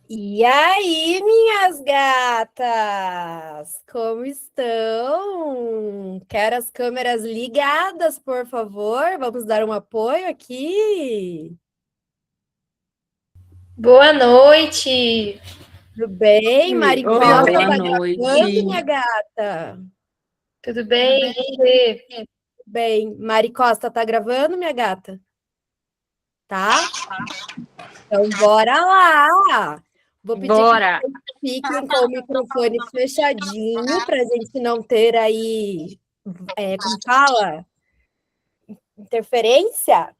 E aí, minhas gatas? Como estão? Quero as câmeras ligadas, por favor. Vamos dar um apoio aqui. Boa noite. Tudo bem? Mari Oi, Costa boa tá gravando, minha noite. gata? Tudo bem? E você? Tudo bem. Mari Costa tá gravando, minha gata? Tá? Então, bora lá! Vou pedir que Bora. vocês fiquem com o microfone fechadinho para a gente não ter aí, como fala? Interferência.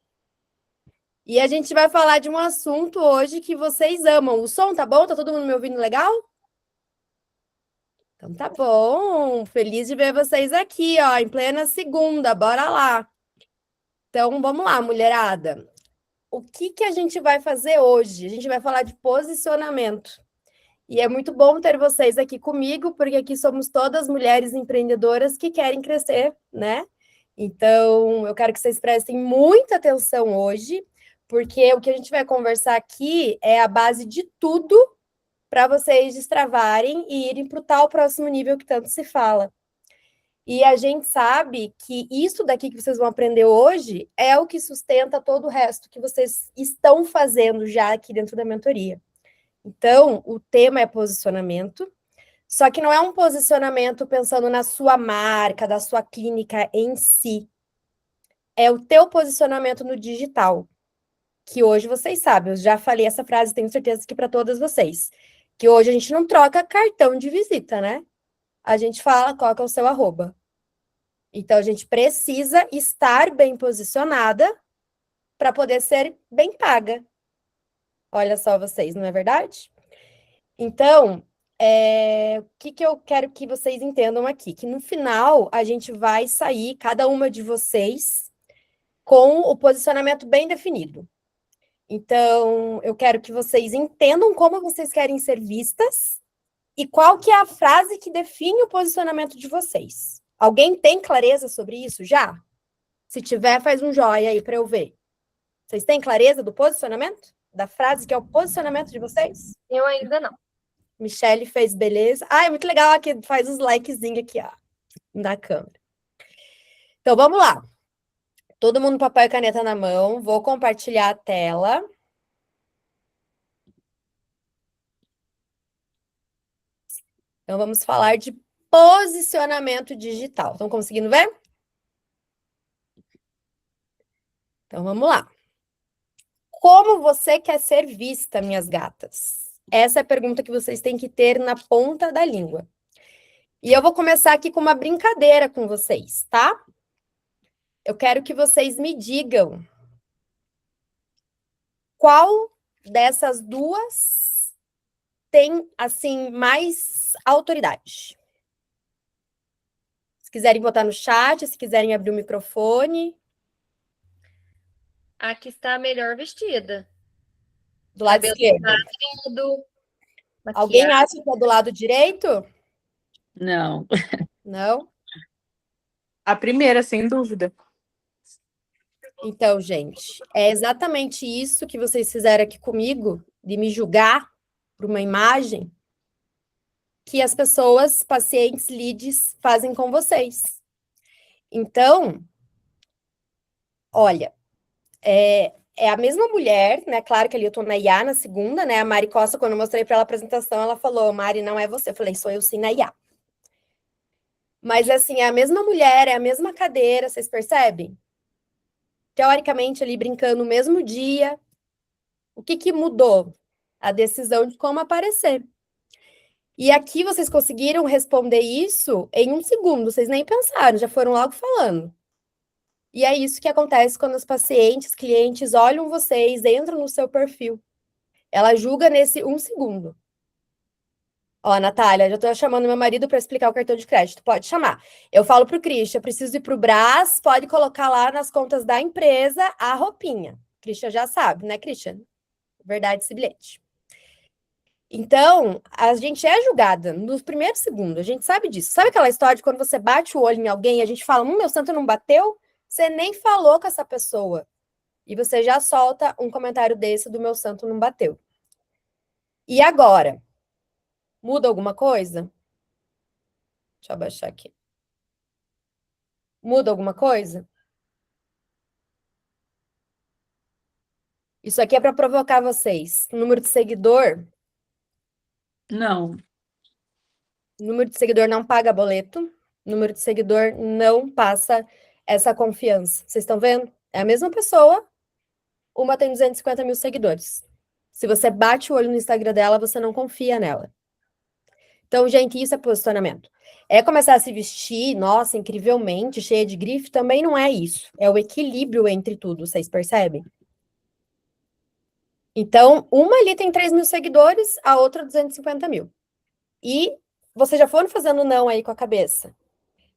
E a gente vai falar de um assunto hoje que vocês amam. O som tá bom? Tá todo mundo me ouvindo legal? Então tá bom. Feliz de ver vocês aqui, ó, em plena segunda. Bora lá. Então vamos lá, mulherada. O que a gente vai fazer hoje? A gente vai falar de posicionamento. E é muito bom ter vocês aqui comigo, porque aqui somos todas mulheres empreendedoras que querem crescer, né? Então, eu quero que vocês prestem muita atenção hoje, porque o que a gente vai conversar aqui é a base de tudo para vocês destravarem e irem para o tal próximo nível que tanto se fala. E a gente sabe que isso daqui que vocês vão aprender hoje é o que sustenta todo o resto que vocês estão fazendo já aqui dentro da mentoria. Então, o tema é posicionamento, só que não é um posicionamento pensando na sua marca, da sua clínica em si. É o teu posicionamento no digital, que hoje vocês sabem, eu já falei essa frase, tenho certeza que para todas vocês, que hoje a gente não troca cartão de visita, né? A gente fala qual que é o seu arroba. Então, a gente precisa estar bem posicionada para poder ser bem paga. Olha só vocês, não é verdade? Então, o que eu quero que vocês entendam aqui? Que no final a gente vai sair, cada uma de vocês, com o posicionamento bem definido. Então, eu quero que vocês entendam como vocês querem ser vistas e qual que é a frase que define o posicionamento de vocês. Alguém tem clareza sobre isso já? Se tiver, faz um joinha aí para eu ver. Vocês têm clareza do posicionamento? Da frase que é o posicionamento de vocês? Eu ainda não. Michelle fez beleza. Ah, é muito legal aqui, faz os likezinhos aqui, ó, na câmera. Então, vamos lá. Todo mundo papel e caneta na mão. Vou compartilhar a tela. Então, vamos falar de posicionamento digital. Estão conseguindo ver? Então, vamos lá. Como você quer ser vista, minhas gatas? Essa é a pergunta que vocês têm que ter na ponta da língua. E eu vou começar aqui com uma brincadeira com vocês, tá? Eu quero que vocês me digam qual dessas duas tem, assim, mais autoridade. Se quiserem botar no chat, se quiserem abrir o microfone. Aqui está a melhor vestida. Do lado Cabelo esquerdo. lindo, Alguém maquiagem. acha que é do lado direito? Não. Não? A primeira, sem dúvida. Então, gente, é exatamente isso que vocês fizeram aqui comigo, de me julgar por uma imagem, que as pessoas, pacientes, leads, fazem com vocês. Então, olha, é a mesma mulher, né? Claro que ali eu tô na IA na segunda, né? A Mari Costa, quando eu mostrei para ela a apresentação, ela falou: Mari, não é você. Eu falei: sou eu sim na IA. Mas, assim, é a mesma mulher, é a mesma cadeira, vocês percebem? Teoricamente, ali brincando no mesmo dia. O que mudou? A decisão de como aparecer. E aqui vocês conseguiram responder isso em um segundo, vocês nem pensaram, já foram logo falando. E é isso que acontece quando os pacientes, clientes olham vocês, entram no seu perfil. Ela julga nesse um segundo. Ó, Natália, já tô chamando meu marido para explicar o cartão de crédito. Pode chamar. Eu falo pro Christian, preciso ir pro Brás, pode colocar lá nas contas da empresa a roupinha. Christian já sabe, né, Christian? Verdade esse bilhete. Então, a gente é julgada nos primeiros segundos, a gente sabe disso. Sabe aquela história de quando você bate o olho em alguém e a gente fala, meu santo não bateu? Você nem falou com essa pessoa. E você já solta um comentário desse do meu santo não bateu. E agora? Muda alguma coisa? Deixa eu abaixar aqui. Muda alguma coisa? Isso aqui é para provocar vocês. Número de seguidor. Não. Número de seguidor não paga boleto. Número de seguidor não passa essa confiança. Vocês estão vendo? É a mesma pessoa. Uma tem 250 mil seguidores. Se você bate o olho no Instagram dela, você não confia nela. Então, gente, isso é posicionamento. É começar a se vestir, nossa, incrivelmente, cheia de grife, também não é isso. É o equilíbrio entre tudo, vocês percebem? Então, uma ali tem 3 mil seguidores, a outra 250 mil. E vocês já foram fazendo não aí com a cabeça.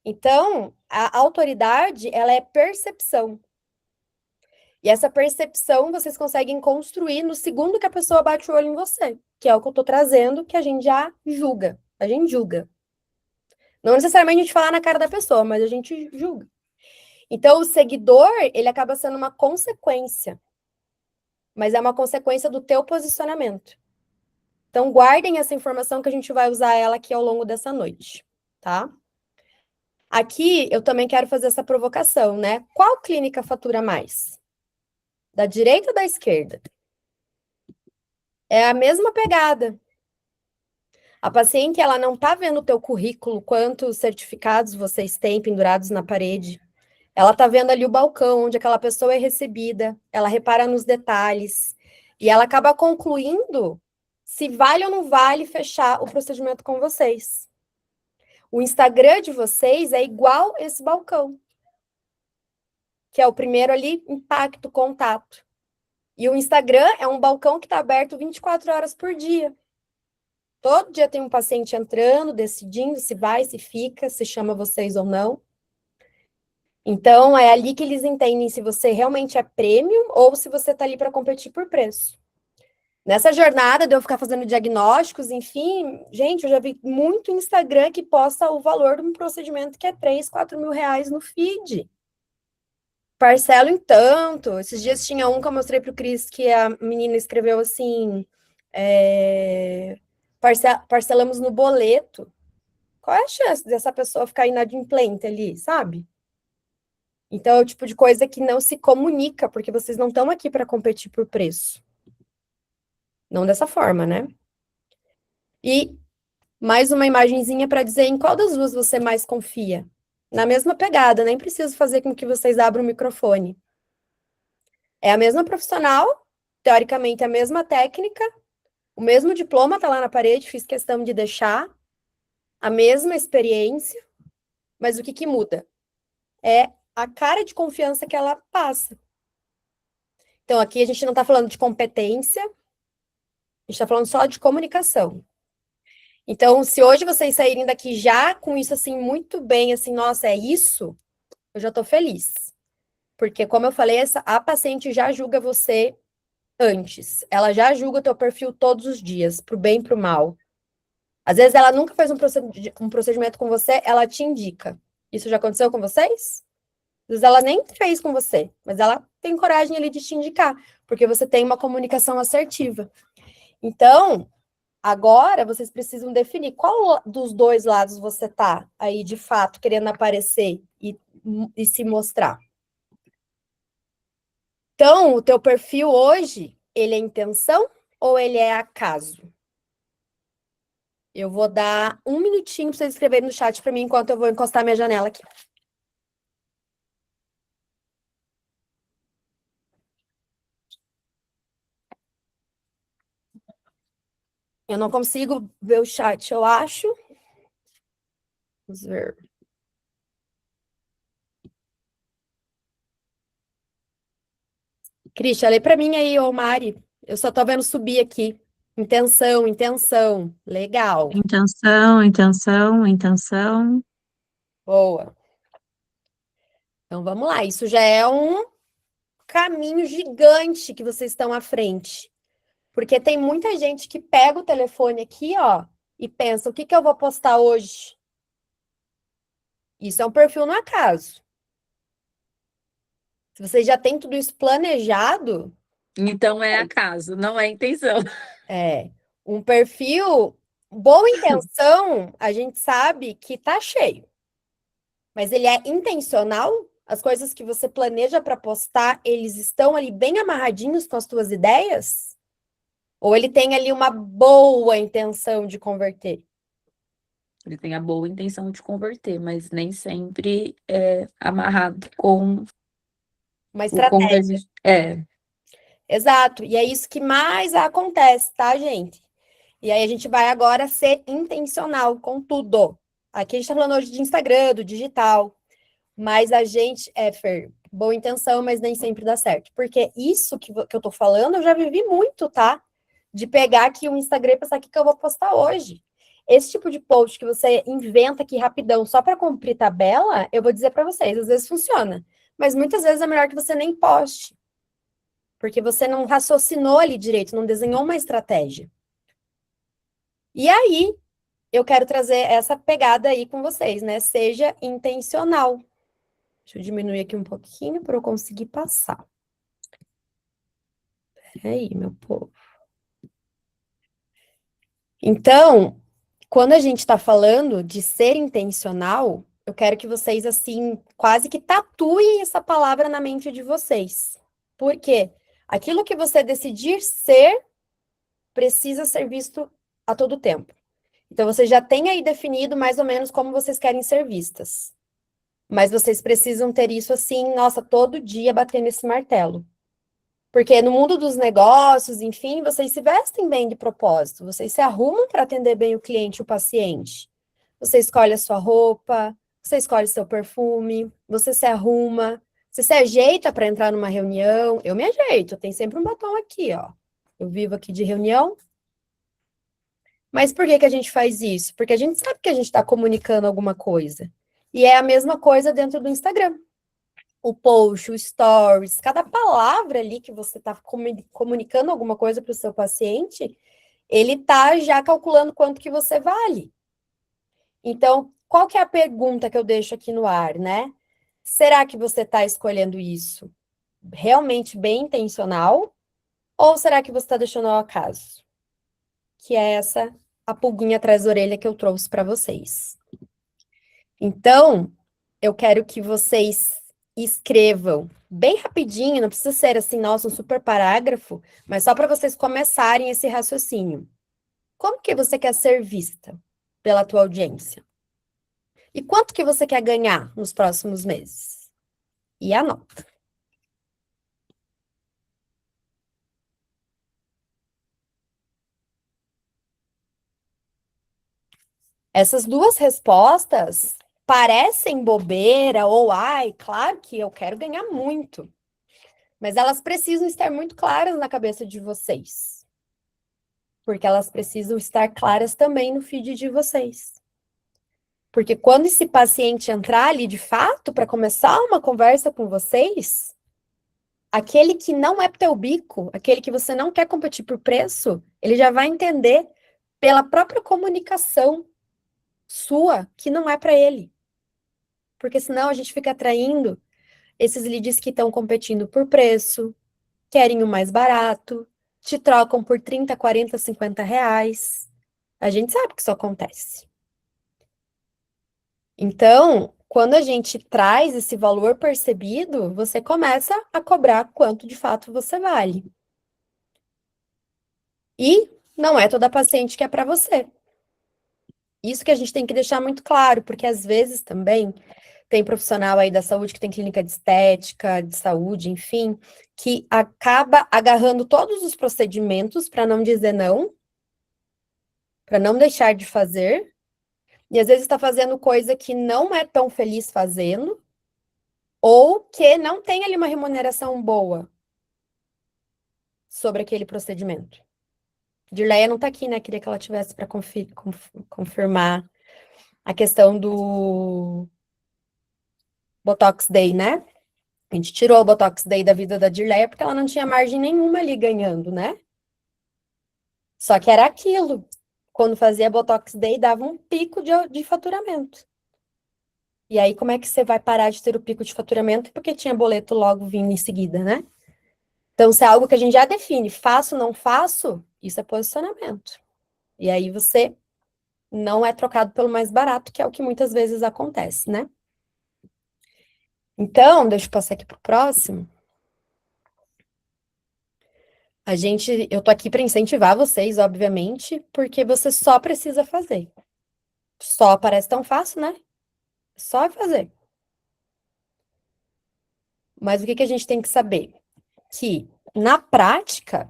Então, a autoridade, ela é percepção. E essa percepção vocês conseguem construir no segundo que a pessoa bate o olho em você, que é o que eu tô trazendo, que a gente já julga. A gente julga. Não necessariamente a gente fala na cara da pessoa, mas a gente julga. Então, o seguidor, ele acaba sendo uma consequência. Mas é uma consequência do teu posicionamento. Então, guardem essa informação que a gente vai usar ela aqui ao longo dessa noite, tá? Aqui, eu também quero fazer essa provocação, né? Qual clínica fatura mais? Da direita ou da esquerda? É a mesma pegada. A paciente, ela não tá vendo o teu currículo, quantos certificados vocês têm pendurados na parede. Ela tá vendo ali o balcão onde aquela pessoa é recebida, ela repara nos detalhes e ela acaba concluindo se vale ou não vale fechar o procedimento com vocês. O Instagram de vocês é igual esse balcão, que é o primeiro ali, impacto, contato. E o Instagram é um balcão que está aberto 24 horas por dia. Todo dia tem um paciente entrando, decidindo se vai, se fica, se chama vocês ou não. Então, é ali que eles entendem se você realmente é premium ou se você está ali para competir por preço. Nessa jornada de eu ficar fazendo diagnósticos, enfim, gente, eu já vi muito Instagram que posta o valor de um procedimento que é 3, 4 mil reais no feed. Parcelo em tanto. Esses dias tinha um que eu mostrei para o Cris que a menina escreveu assim, parcelamos no boleto. Qual é a chance dessa pessoa ficar inadimplente ali, sabe? Então, é o tipo de coisa que não se comunica, porque vocês não estão aqui para competir por preço. Não dessa forma, né? E mais uma imagenzinha para dizer em qual das duas você mais confia. Na mesma pegada, nem preciso fazer com que vocês abram o microfone. É a mesma profissional, teoricamente a mesma técnica, o mesmo diploma tá lá na parede, fiz questão de deixar, a mesma experiência, mas o que muda? É a cara de confiança que ela passa. Então, aqui a gente não está falando de competência, a gente está falando só de comunicação. Então, se hoje vocês saírem daqui já com isso, assim, muito bem, assim, nossa, é isso, eu já estou feliz. Porque, como eu falei, a paciente já julga você antes. Ela já julga o teu perfil todos os dias, pro bem e pro mal. Às vezes, ela nunca fez um procedimento com você, ela te indica. Isso já aconteceu com vocês? Às vezes, ela nem fez com você, mas ela tem coragem ali de te indicar, porque você tem uma comunicação assertiva. Então, agora, vocês precisam definir qual dos dois lados você tá aí, de fato, querendo aparecer e se mostrar. Então, o teu perfil hoje, ele é intenção ou ele é acaso? Eu vou dar um minutinho para vocês escreverem no chat para mim, enquanto eu vou encostar minha janela aqui. Eu não consigo ver o chat, eu acho. Vamos ver. Cristian, lê para mim aí, ô Mari. Eu só tô vendo subir aqui. Intenção, intenção. Legal. Intenção, intenção, intenção. Boa. Então vamos lá. Isso já é um caminho gigante que vocês estão à frente. Porque tem muita gente que pega o telefone aqui, ó, e pensa, o que eu vou postar hoje? Isso é um perfil no acaso. Se vocês já têm tudo isso planejado, Então é acaso, não é intenção. Um perfil, boa intenção, a gente sabe que tá cheio. Mas ele é intencional? As coisas que você planeja para postar, eles estão ali bem amarradinhos com as tuas ideias? Ou ele tem ali uma boa intenção de converter? Ele tem a boa intenção de converter, mas nem sempre é amarrado com Uma o estratégia. É, Exato. E é isso que mais acontece, tá, gente? E aí a gente vai agora ser intencional com tudo. Aqui a gente tá falando hoje de Instagram, do digital. Mas a gente, Fer, boa intenção, mas nem sempre dá certo. Porque isso que eu tô falando, eu já vivi muito, tá? De pegar aqui o Instagram e pensar o que eu vou postar hoje. Esse tipo de post que você inventa aqui rapidão só para cumprir tabela, eu vou dizer para vocês, às vezes funciona. Mas muitas vezes é melhor que você nem poste. Porque você não raciocinou ali direito, não desenhou uma estratégia. E aí, eu quero trazer essa pegada aí com vocês, né? Seja intencional. Deixa eu diminuir aqui um pouquinho para eu conseguir passar. Peraí, meu povo. Então, quando a gente está falando de ser intencional, eu quero que vocês, assim, quase que tatuem essa palavra na mente de vocês. Por quê? Aquilo que você decidir ser precisa ser visto a todo tempo. Então, você já tem aí definido mais ou menos como vocês querem ser vistas. Mas vocês precisam ter isso assim, nossa, todo dia batendo esse martelo. Porque no mundo dos negócios, enfim, vocês se vestem bem de propósito, vocês se arrumam para atender bem o cliente, o paciente. Você escolhe a sua roupa, você escolhe seu perfume, você se arruma, você se ajeita para entrar numa reunião. Eu me ajeito, tem sempre um batom aqui, ó. Eu vivo aqui de reunião. Mas por que que a gente faz isso? Porque a gente sabe que a gente está comunicando alguma coisa. E é a mesma coisa dentro do Instagram. O post, o stories, cada palavra ali que você está comunicando alguma coisa para o seu paciente, ele está já calculando quanto que você vale. Então, qual que é a pergunta que eu deixo aqui no ar, né? Será que você está escolhendo isso realmente bem intencional? Ou será que você está deixando ao acaso? Que é essa a pulguinha atrás da orelha que eu trouxe para vocês. Então, eu quero que vocês escrevam bem rapidinho, não precisa ser assim, nossa, um super parágrafo, mas só para vocês começarem esse raciocínio. Como que você quer ser vista pela tua audiência? E quanto que você quer ganhar nos próximos meses? E anota. Essas duas respostas parecem bobeira ou ai, claro que eu quero ganhar muito. Mas elas precisam estar muito claras na cabeça de vocês. Porque elas precisam estar claras também no feed de vocês. Porque quando esse paciente entrar ali de fato para começar uma conversa com vocês, aquele que não é teu bico, aquele que você não quer competir por preço, ele já vai entender pela própria comunicação sua que não é para ele. Porque senão a gente fica atraindo esses leads que estão competindo por preço, querem o mais barato, te trocam por 30, 40, 50 reais. A gente sabe que isso acontece. Então, quando a gente traz esse valor percebido, você começa a cobrar quanto de fato você vale. E não é toda paciente que é para você. Isso que a gente tem que deixar muito claro, porque às vezes também tem profissional aí da saúde que tem clínica de estética, de saúde, enfim, que acaba agarrando todos os procedimentos para não dizer não, para não deixar de fazer, e às vezes está fazendo coisa que não é tão feliz fazendo, ou que não tem ali uma remuneração boa sobre aquele procedimento. Dirleia não está aqui, né? Queria que ela tivesse para confirmar a questão do Botox Day, né? A gente tirou o Botox Day da vida da Dirleia porque ela não tinha margem nenhuma ali ganhando, né? Só que era aquilo. Quando fazia Botox Day, dava um pico de faturamento. E aí, como é que você vai parar de ter o pico de faturamento? Porque tinha boleto logo vindo em seguida, né? Então, se é algo que a gente já define, faço, não faço, isso é posicionamento. E aí você não é trocado pelo mais barato, que é o que muitas vezes acontece, né? Então, deixa eu passar aqui pro próximo. Eu tô aqui para incentivar vocês, obviamente, porque você só precisa fazer. Só parece tão fácil, né? Só fazer. Mas o que que a gente tem que saber? Que na prática,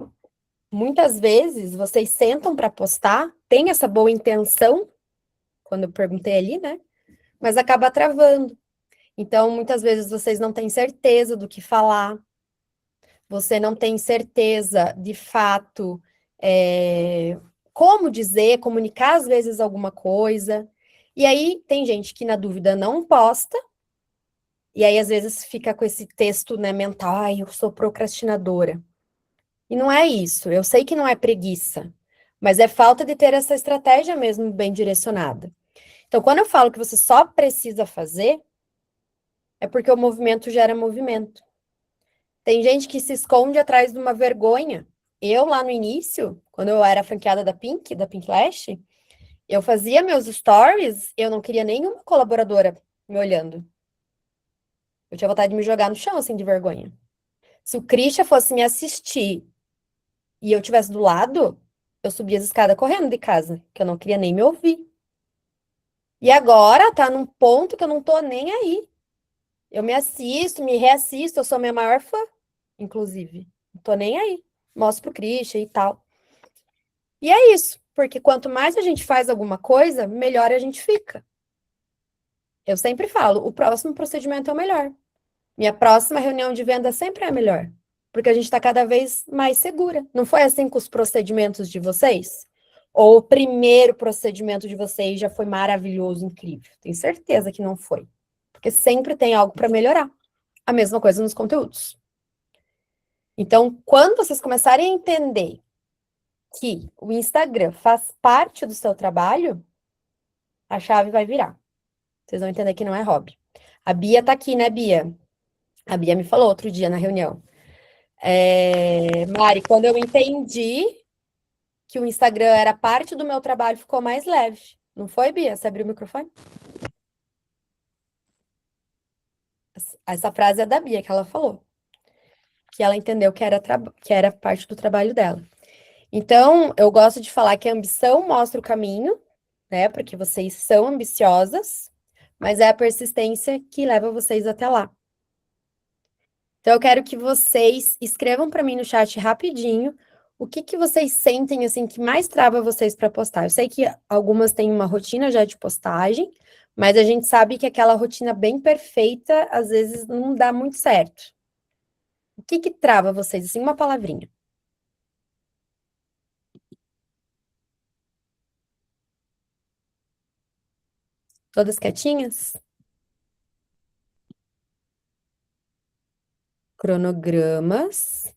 muitas vezes vocês sentam para postar, tem essa boa intenção, quando eu perguntei ali, né? Mas acaba travando. Então, muitas vezes vocês não têm certeza do que falar, você não tem certeza de fato como dizer, comunicar às vezes alguma coisa. E aí tem gente que na dúvida não posta, e aí às vezes fica com esse texto, né, mental, ai, eu sou procrastinadora. E não é isso, eu sei que não é preguiça, mas é falta de ter essa estratégia mesmo bem direcionada. Então, quando eu falo que você só precisa fazer, é porque o movimento gera movimento. Tem gente que se esconde atrás de uma vergonha. Eu, lá no início, quando eu era franqueada da Pink Lash, eu fazia meus stories, eu não queria nenhuma colaboradora me olhando. Eu tinha vontade de me jogar no chão, assim, de vergonha. Se o Christian fosse me assistir e eu tivesse do lado, eu subia as escadas correndo de casa, que eu não queria nem me ouvir. E agora tá num ponto que eu não tô nem aí. Eu me assisto, me reassisto, eu sou minha maior fã, inclusive. Não tô nem aí. Mostro pro Christian e tal. E é isso, porque quanto mais a gente faz alguma coisa, melhor a gente fica. Eu sempre falo, o próximo procedimento é o melhor. Minha próxima reunião de venda sempre é a melhor, porque a gente está cada vez mais segura. Não foi assim com os procedimentos de vocês? Ou o primeiro procedimento de vocês já foi maravilhoso, incrível? Tenho certeza que não foi, porque sempre tem algo para melhorar. A mesma coisa nos conteúdos. Então, quando vocês começarem a entender que o Instagram faz parte do seu trabalho, a chave vai virar. Vocês vão entender que não é hobby. A Bia tá aqui, né, Bia? A Bia me falou outro dia na reunião. Mari, quando eu entendi que o Instagram era parte do meu trabalho, ficou mais leve. Não foi, Bia? Você abriu o microfone? Essa frase é da Bia, que ela falou. Que ela entendeu que era parte do trabalho dela. Então, eu gosto de falar que a ambição mostra o caminho, né? Porque vocês são ambiciosas, mas é a persistência que leva vocês até lá. Então, eu quero que vocês escrevam para mim no chat rapidinho o que que vocês sentem assim que mais trava vocês para postar. Eu sei que algumas têm uma rotina já de postagem, mas a gente sabe que aquela rotina bem perfeita às vezes não dá muito certo. O que que trava vocês assim, uma palavrinha? Todas quietinhas? Cronogramas.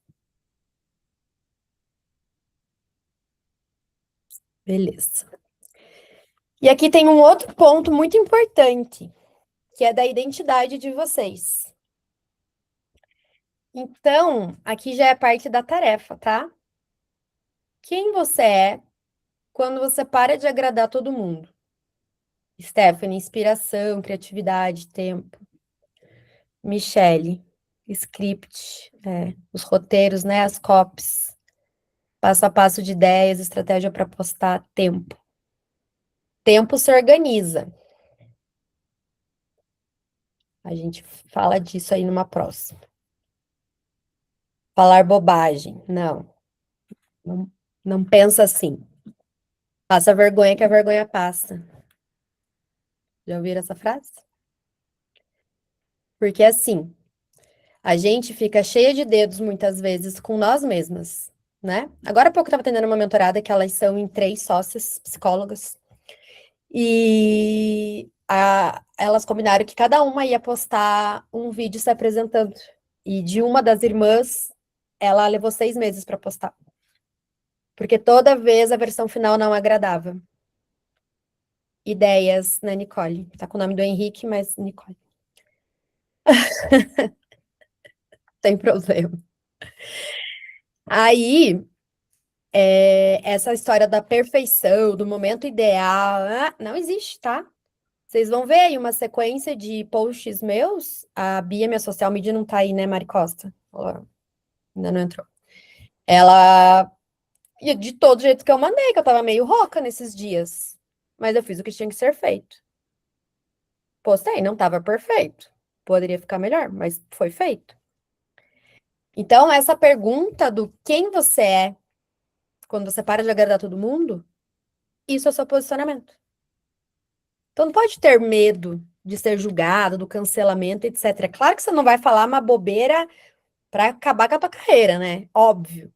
Beleza. E aqui tem um outro ponto muito importante, que é da identidade de vocês. Então, aqui já é parte da tarefa, tá? Quem você é quando você para de agradar todo mundo? Stephanie, inspiração, criatividade, tempo. Michele, script, os roteiros, né? As copies. Passo a passo de ideias, estratégia para postar, tempo. Tempo se organiza. A gente fala disso aí numa próxima. Falar bobagem. Não, não pensa assim. Passa vergonha que a vergonha passa. Já ouviram essa frase? Porque assim, a gente fica cheia de dedos muitas vezes com nós mesmas, né? Agora há pouco eu estava atendendo uma mentorada que elas são em 3 sócias psicólogas. E elas combinaram que cada uma ia postar um vídeo se apresentando. E de uma das irmãs, ela levou 6 meses para postar. Porque toda vez a versão final não agradava. Ideias, né, Nicole? Tá com o nome do Henrique, mas Nicole. Tem problema. Aí, essa história da perfeição, do momento ideal, não existe, tá? Vocês vão ver aí uma sequência de posts meus. A Bia, minha social media, não tá aí, né, Mari Costa? Ela ainda não entrou. Ela, e de todo jeito que eu mandei, que eu tava meio rouca nesses dias. Mas eu fiz o que tinha que ser feito. Postei, não tava perfeito. Poderia ficar melhor, mas foi feito. Então, essa pergunta do quem você é quando você para de agradar todo mundo, isso é o seu posicionamento. Então, não pode ter medo de ser julgado, do cancelamento, etc. É claro que você não vai falar uma bobeira para acabar com a tua carreira, né? Óbvio.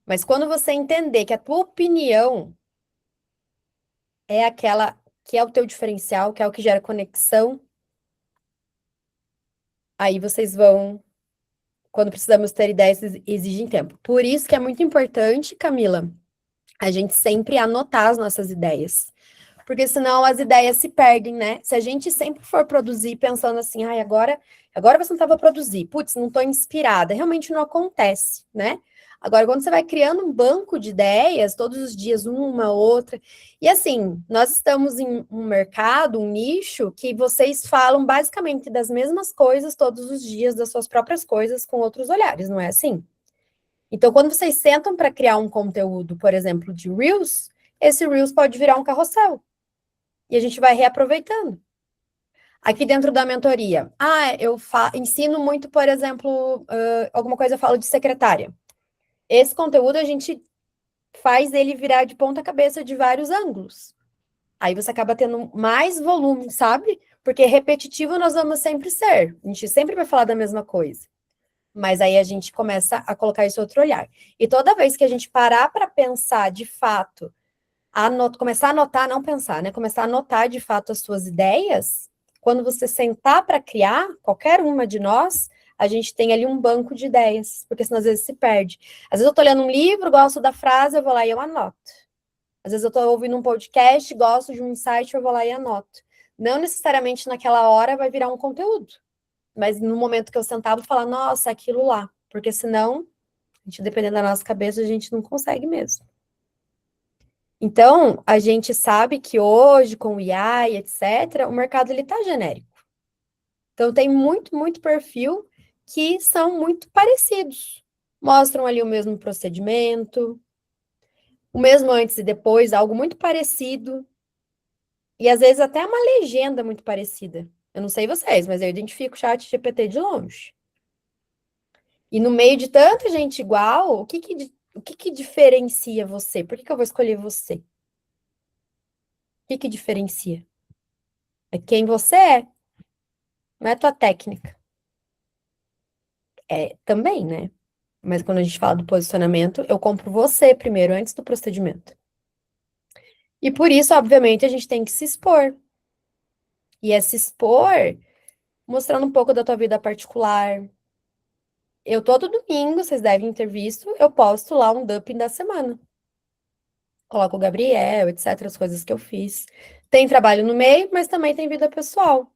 Mas quando você entender que a tua opinião é aquela que é o teu diferencial, que é o que gera conexão, aí vocês vão, quando precisamos ter ideias, exigem tempo. Por isso que é muito importante, Camila, a gente sempre anotar as nossas ideias. Porque senão as ideias se perdem, né? Se a gente sempre for produzir pensando assim, ai, agora você não estava a produzir, putz, não estou inspirada, realmente não acontece, né? Agora, quando você vai criando um banco de ideias, todos os dias uma, outra, e assim, nós estamos em um mercado, um nicho, que vocês falam basicamente das mesmas coisas todos os dias, das suas próprias coisas, com outros olhares, não é assim? Então, quando vocês sentam para criar um conteúdo, por exemplo, de Reels, esse Reels pode virar um carrossel. E a gente vai reaproveitando. Aqui dentro da mentoria, eu ensino muito, por exemplo, alguma coisa eu falo de secretária. Esse conteúdo a gente faz ele virar de ponta cabeça de vários ângulos. Aí você acaba tendo mais volume, sabe? Porque repetitivo nós vamos sempre ser. A gente sempre vai falar da mesma coisa. Mas aí a gente começa a colocar esse outro olhar. E toda vez que a gente parar para pensar de fato, começar a anotar, não pensar, né? Começar a anotar de fato as suas ideias, quando você sentar para criar, qualquer uma de nós, a gente tem ali um banco de ideias, porque senão às vezes se perde. Às vezes eu estou lendo um livro, gosto da frase, eu vou lá e eu anoto. Às vezes eu estou ouvindo um podcast, gosto de um insight, eu vou lá e anoto. Não necessariamente naquela hora vai virar um conteúdo, mas no momento que eu sentar, eu vou falar, nossa, aquilo lá, porque senão, a gente, dependendo da nossa cabeça, a gente não consegue mesmo. Então, a gente sabe que hoje, com o IA e etc., o mercado ele tá genérico. Então, tem muito perfil que são muito parecidos. Mostram ali o mesmo procedimento, o mesmo antes e depois, algo muito parecido. E às vezes até uma legenda muito parecida. Eu não sei vocês, mas eu identifico o chat GPT de longe. E no meio de tanta gente igual, o que que diferencia você? Por que eu vou escolher você? O que que diferencia? É quem você é. Não é tua técnica. É também, né? Mas quando a gente fala do posicionamento, eu compro você primeiro, antes do procedimento. E por isso, obviamente, a gente tem que se expor. E é se expor mostrando um pouco da tua vida particular. Eu, todo domingo, vocês devem ter visto, eu posto lá um dumping da semana. Coloco o Gabriel, etc., as coisas que eu fiz. Tem trabalho no meio, mas também tem vida pessoal.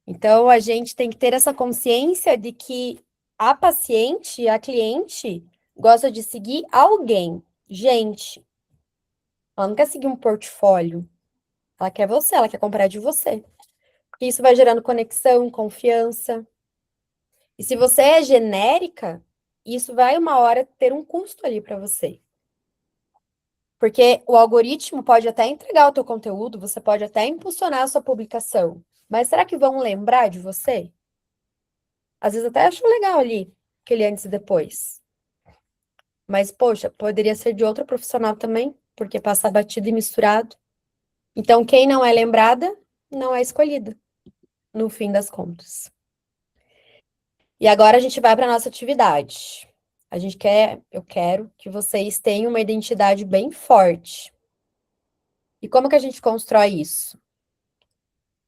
Então, a gente tem que ter essa consciência de que a paciente, a cliente, gosta de seguir alguém. Gente, ela não quer seguir um portfólio. Ela quer você, ela quer comprar de você. Porque isso vai gerando conexão, confiança. E se você é genérica, isso vai uma hora ter um custo ali para você. Porque o algoritmo pode até entregar o teu conteúdo, você pode até impulsionar a sua publicação. Mas será que vão lembrar de você? Às vezes até acho legal ali, aquele antes e depois. Mas, poxa, poderia ser de outro profissional também, porque passa batido e misturado. Então, quem não é lembrada, não é escolhida, no fim das contas. E agora a gente vai para a nossa atividade. Eu quero que vocês tenham uma identidade bem forte. E como que a gente constrói isso?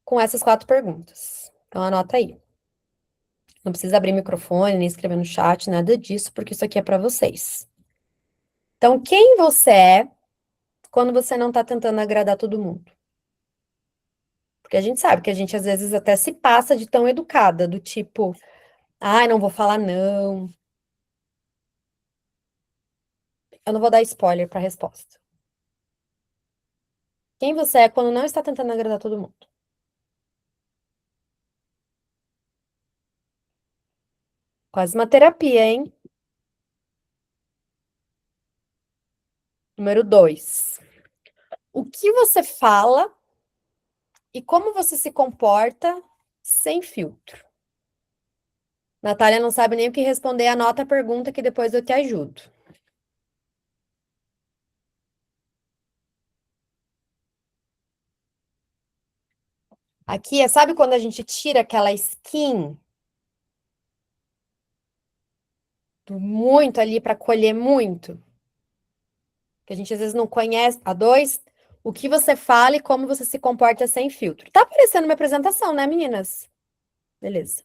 Com essas 4 perguntas. Então, anota aí. Não precisa abrir microfone, nem escrever no chat, nada disso, porque isso aqui é para vocês. Então, quem você é quando você não está tentando agradar todo mundo? Porque a gente sabe que a gente, às vezes, até se passa de tão educada, do tipo, ai, não vou falar não. Eu não vou dar spoiler para a resposta. Quem você é quando não está tentando agradar todo mundo? Quase uma terapia, hein? Número 2. O que você fala e como você se comporta sem filtro? Natália não sabe nem o que responder, anota a pergunta que depois eu te ajudo. Aqui sabe quando a gente tira aquela skin do muito ali para colher muito? Que a gente às vezes não conhece. A 2, o que você fala e como você se comporta sem filtro. Tá aparecendo minha apresentação, né, meninas? Beleza.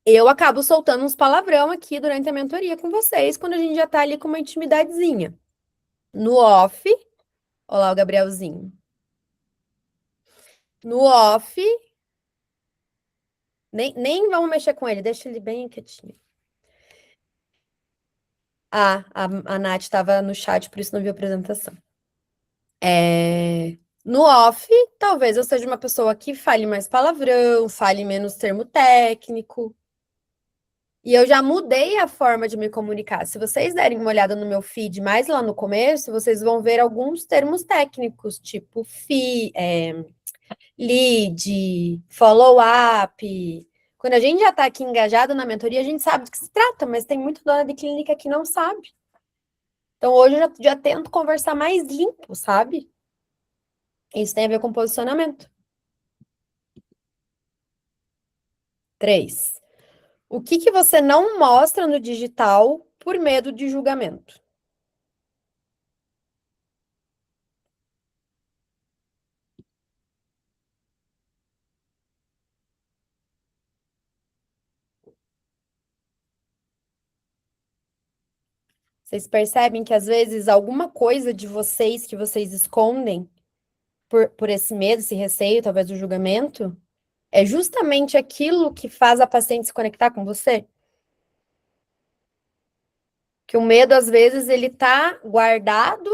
Eu acabo soltando uns palavrão aqui durante a mentoria com vocês, quando a gente já tá ali com uma intimidadezinha. No off, olha lá o Gabrielzinho. No off, nem vamos mexer com ele, deixa ele bem quietinho. Ah, a Nath estava no chat, por isso não viu a apresentação. No off, talvez eu seja uma pessoa que fale mais palavrão, fale menos termo técnico. E eu já mudei a forma de me comunicar. Se vocês derem uma olhada no meu feed mais lá no começo, vocês vão ver alguns termos técnicos, tipo lead, follow-up. Quando a gente já está aqui engajado na mentoria, a gente sabe do que se trata, mas tem muita dona de clínica que não sabe. Então, hoje eu já tento conversar mais limpo, sabe? Isso tem a ver com posicionamento. 3. O que você não mostra no digital por medo de julgamento? Vocês percebem que às vezes alguma coisa de vocês que vocês escondem por esse medo, esse receio, talvez do julgamento, é justamente aquilo que faz a paciente se conectar com você? Que o medo, às vezes, ele tá guardado,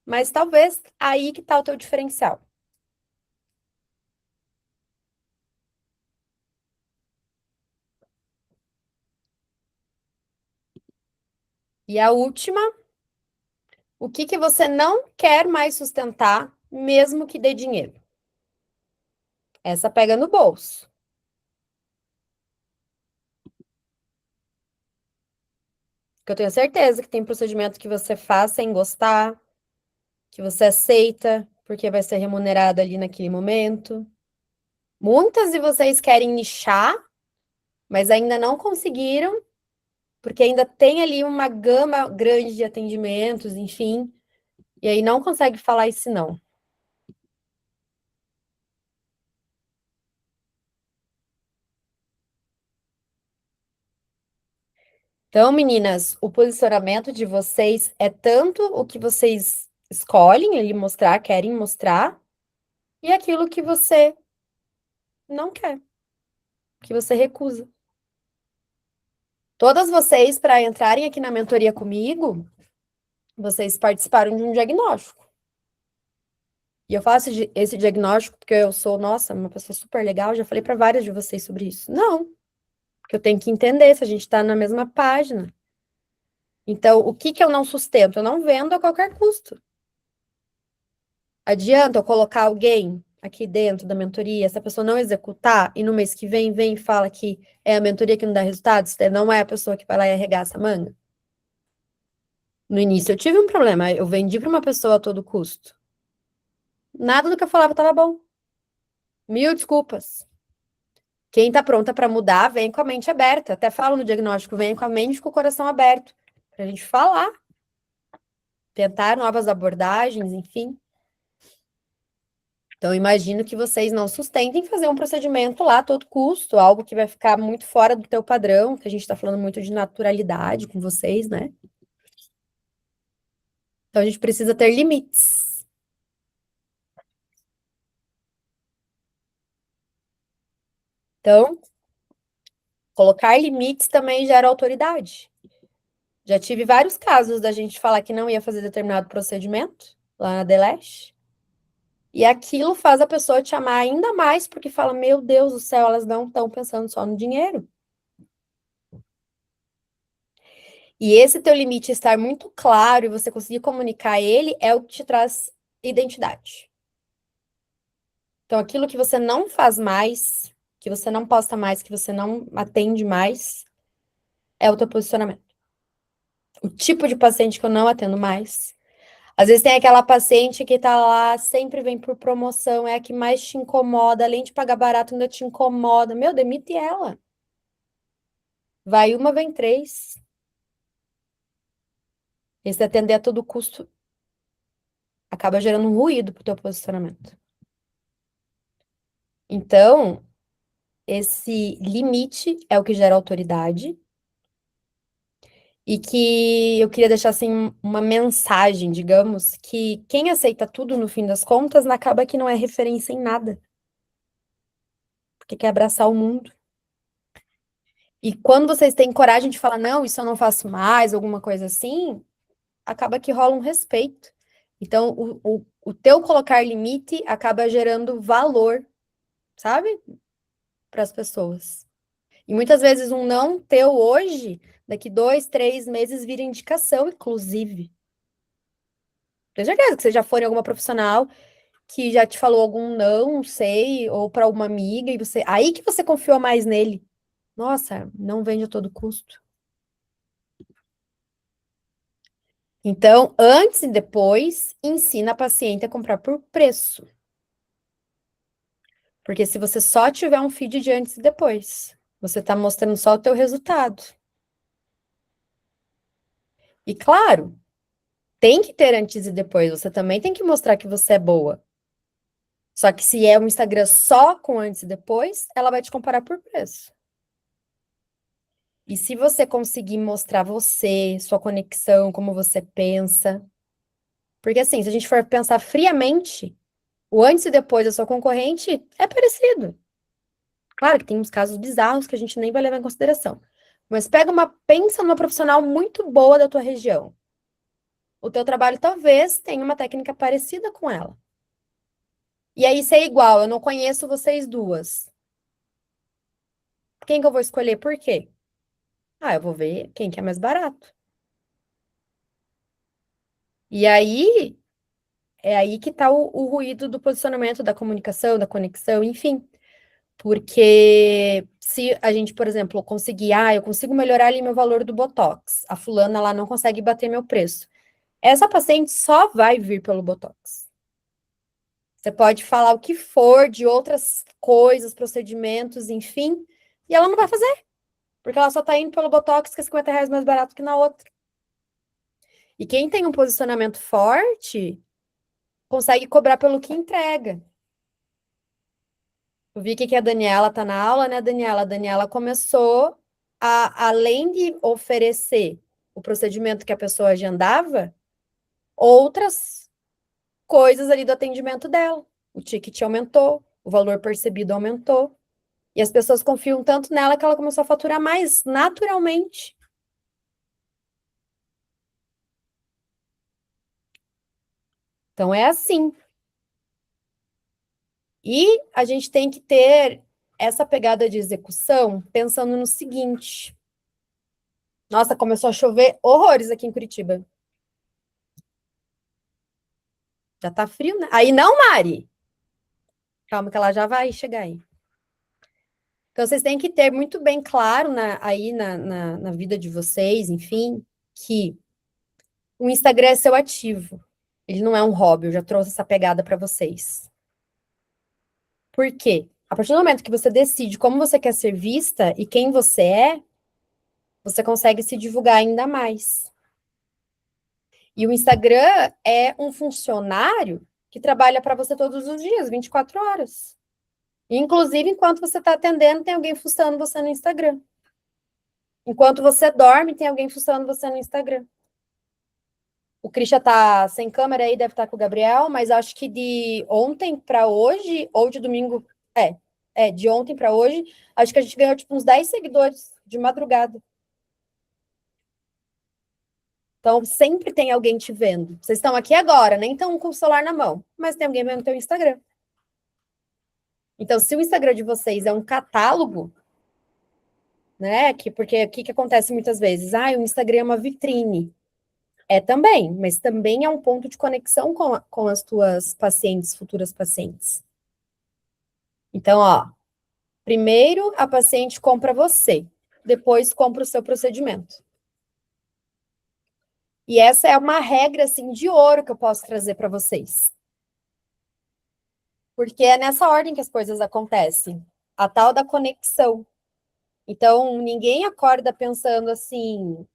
mas talvez aí que tá o teu diferencial. E a última, o que você não quer mais sustentar, mesmo que dê dinheiro? Essa pega no bolso. Porque eu tenho certeza que tem procedimento que você faz sem gostar, que você aceita, porque vai ser remunerado ali naquele momento. Muitas de vocês querem nichar, mas ainda não conseguiram, porque ainda tem ali uma gama grande de atendimentos, enfim, e aí não consegue falar esse não. Então, meninas, o posicionamento de vocês é tanto o que vocês escolhem ali mostrar, querem mostrar, e aquilo que você não quer, que você recusa. Todas vocês, para entrarem aqui na mentoria comigo, vocês participaram de um diagnóstico. E eu faço esse diagnóstico porque eu sou, nossa, uma pessoa super legal, já falei para várias de vocês sobre isso. Não, porque eu tenho que entender se a gente está na mesma página. Então, o que eu não sustento? Eu não vendo a qualquer custo. Adianta eu colocar alguém aqui dentro da mentoria, essa pessoa não executar, e no mês que vem e fala que é a mentoria que não dá resultados, não é a pessoa que vai lá e arregaça a manga? No início eu tive um problema, eu vendi para uma pessoa a todo custo. Nada do que eu falava estava bom. Mil desculpas. Quem está pronta para mudar, vem com a mente aberta. Até falo no diagnóstico, vem com a mente e com o coração aberto. Para a gente falar. Tentar novas abordagens, enfim. Então, imagino que vocês não sustentem fazer um procedimento lá a todo custo, algo que vai ficar muito fora do teu padrão, que a gente está falando muito de naturalidade com vocês, né? Então, a gente precisa ter limites. Então, Colocar limites também gera autoridade. Já tive vários casos da gente falar que não ia fazer determinado procedimento lá na Deleste. E aquilo faz a pessoa te amar ainda mais, porque fala, meu Deus do céu, elas não estão pensando só no dinheiro. E esse teu limite estar muito claro e você conseguir comunicar ele é o que te traz identidade. Então, aquilo que você não faz mais, que você não posta mais, que você não atende mais, é o teu posicionamento. O tipo de paciente que eu não atendo mais. Às vezes tem aquela paciente que tá lá, sempre vem por promoção, é a que mais te incomoda, além de pagar barato, ainda te incomoda. Meu, demite ela. Vai uma, vem três. E se atender a todo custo, acaba gerando um ruído pro teu posicionamento. Então, esse limite é o que gera autoridade. E que eu queria deixar assim uma mensagem, digamos, que quem aceita tudo no fim das contas, acaba que não é referência em nada. Porque quer abraçar o mundo. E quando vocês têm coragem de falar, não, isso eu não faço mais, alguma coisa assim, acaba que rola um respeito. Então, o teu colocar limite acaba gerando valor, sabe? Para as pessoas. E muitas vezes um não teu hoje, daqui 2, 3 meses vira indicação, inclusive. Tenho certeza que você já foi em alguma profissional que já te falou algum não sei, ou para alguma amiga, e você. Aí que você confiou mais nele. Nossa, não vende a todo custo. Então, antes e depois, ensina a paciente a comprar por preço. Porque se você só tiver um feed de antes e depois, você está mostrando só o teu resultado. E claro, tem que ter antes e depois, você também tem que mostrar que você é boa. Só que se é um Instagram só com antes e depois, ela vai te comparar por preço. E se você conseguir mostrar você, sua conexão, como você pensa. Porque assim, se a gente for pensar friamente, o antes e depois da sua concorrente é parecido. Claro que tem uns casos bizarros que a gente nem vai levar em consideração. Mas pensa numa profissional muito boa da tua região. O teu trabalho talvez tenha uma técnica parecida com ela. E aí ser igual, eu não conheço vocês duas. Quem que eu vou escolher? Por quê? Ah, eu vou ver quem que é mais barato. E aí, é aí que tá o ruído do posicionamento, da comunicação, da conexão, enfim. Porque se a gente, por exemplo, conseguir, eu consigo melhorar ali meu valor do Botox, a fulana lá não consegue bater meu preço. Essa paciente só vai vir pelo Botox. Você pode falar o que for de outras coisas, procedimentos, enfim, e ela não vai fazer. Porque ela só tá indo pelo Botox, que é R$ 50 mais barato que na outra. E quem tem um posicionamento forte, consegue cobrar pelo que entrega. Eu vi que a Daniela tá na aula, né, Daniela? A Daniela começou além de oferecer o procedimento que a pessoa agendava, outras coisas ali do atendimento dela. O ticket aumentou, o valor percebido aumentou. E as pessoas confiam tanto nela que ela começou a faturar mais naturalmente. Então é assim. E a gente tem que ter essa pegada de execução pensando no seguinte. Nossa, começou a chover horrores aqui em Curitiba. Já tá frio, né? Aí não, Mari. Calma que ela já vai chegar aí. Então, vocês têm que ter muito bem claro na vida de vocês, enfim, que o Instagram é seu ativo. Ele não é um hobby. Eu já trouxe essa pegada para vocês. Por quê? A partir do momento que você decide como você quer ser vista e quem você consegue se divulgar ainda mais. E o Instagram é um funcionário que trabalha para você todos os dias, 24 horas. Inclusive, enquanto você está atendendo, tem alguém fuçando você no Instagram. Enquanto você dorme, tem alguém fuçando você no Instagram. O Christian tá sem câmera aí, deve estar com o Gabriel, mas acho que de ontem para hoje, ou de domingo, de ontem para hoje, acho que a gente ganhou tipo uns 10 seguidores de madrugada. Então, sempre tem alguém te vendo. Vocês estão aqui agora, nem estão com o celular na mão, mas tem alguém vendo o teu Instagram. Então, se o Instagram de vocês é um catálogo, né? Porque o que acontece muitas vezes? O Instagram é uma vitrine. É também, mas também é um ponto de conexão com as tuas pacientes, futuras pacientes. Então, ó, primeiro a paciente compra você, depois compra o seu procedimento. E essa é uma regra, assim, de ouro que eu posso trazer para vocês. Porque é nessa ordem que as coisas acontecem. A tal da conexão. Então, ninguém acorda pensando assim,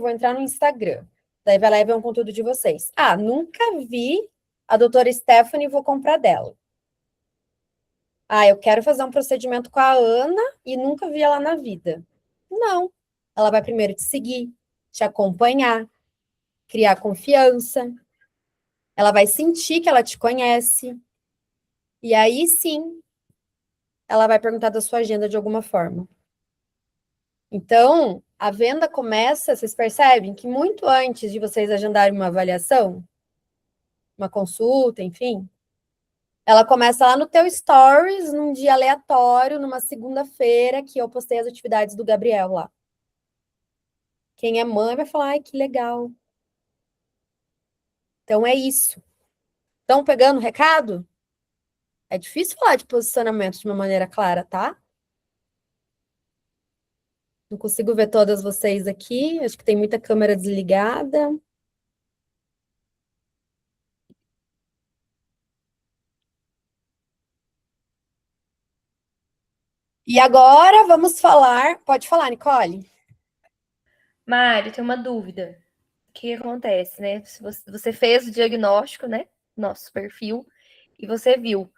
vou entrar no Instagram. Daí vai lá e vê um conteúdo de vocês. Nunca vi a doutora Stephanie, vou comprar dela. Eu quero fazer um procedimento com a Ana e nunca vi ela na vida. Não. Ela vai primeiro te seguir, te acompanhar, criar confiança. Ela vai sentir que ela te conhece. E aí sim, ela vai perguntar da sua agenda de alguma forma. Então, a venda começa, vocês percebem que muito antes de vocês agendarem uma avaliação, uma consulta, enfim, ela começa lá no teu stories, num dia aleatório, numa segunda-feira, que eu postei as atividades do Gabriel lá. Quem é mãe vai falar, que legal. Então é isso. Estão pegando o recado? É difícil falar de posicionamento de uma maneira clara, tá? Não consigo ver todas vocês aqui. Acho que tem muita câmera desligada. E agora vamos falar. Pode falar, Nicole. Mário, tem uma dúvida. O que acontece, né? Se você fez o diagnóstico, né? Nosso perfil, e você viu.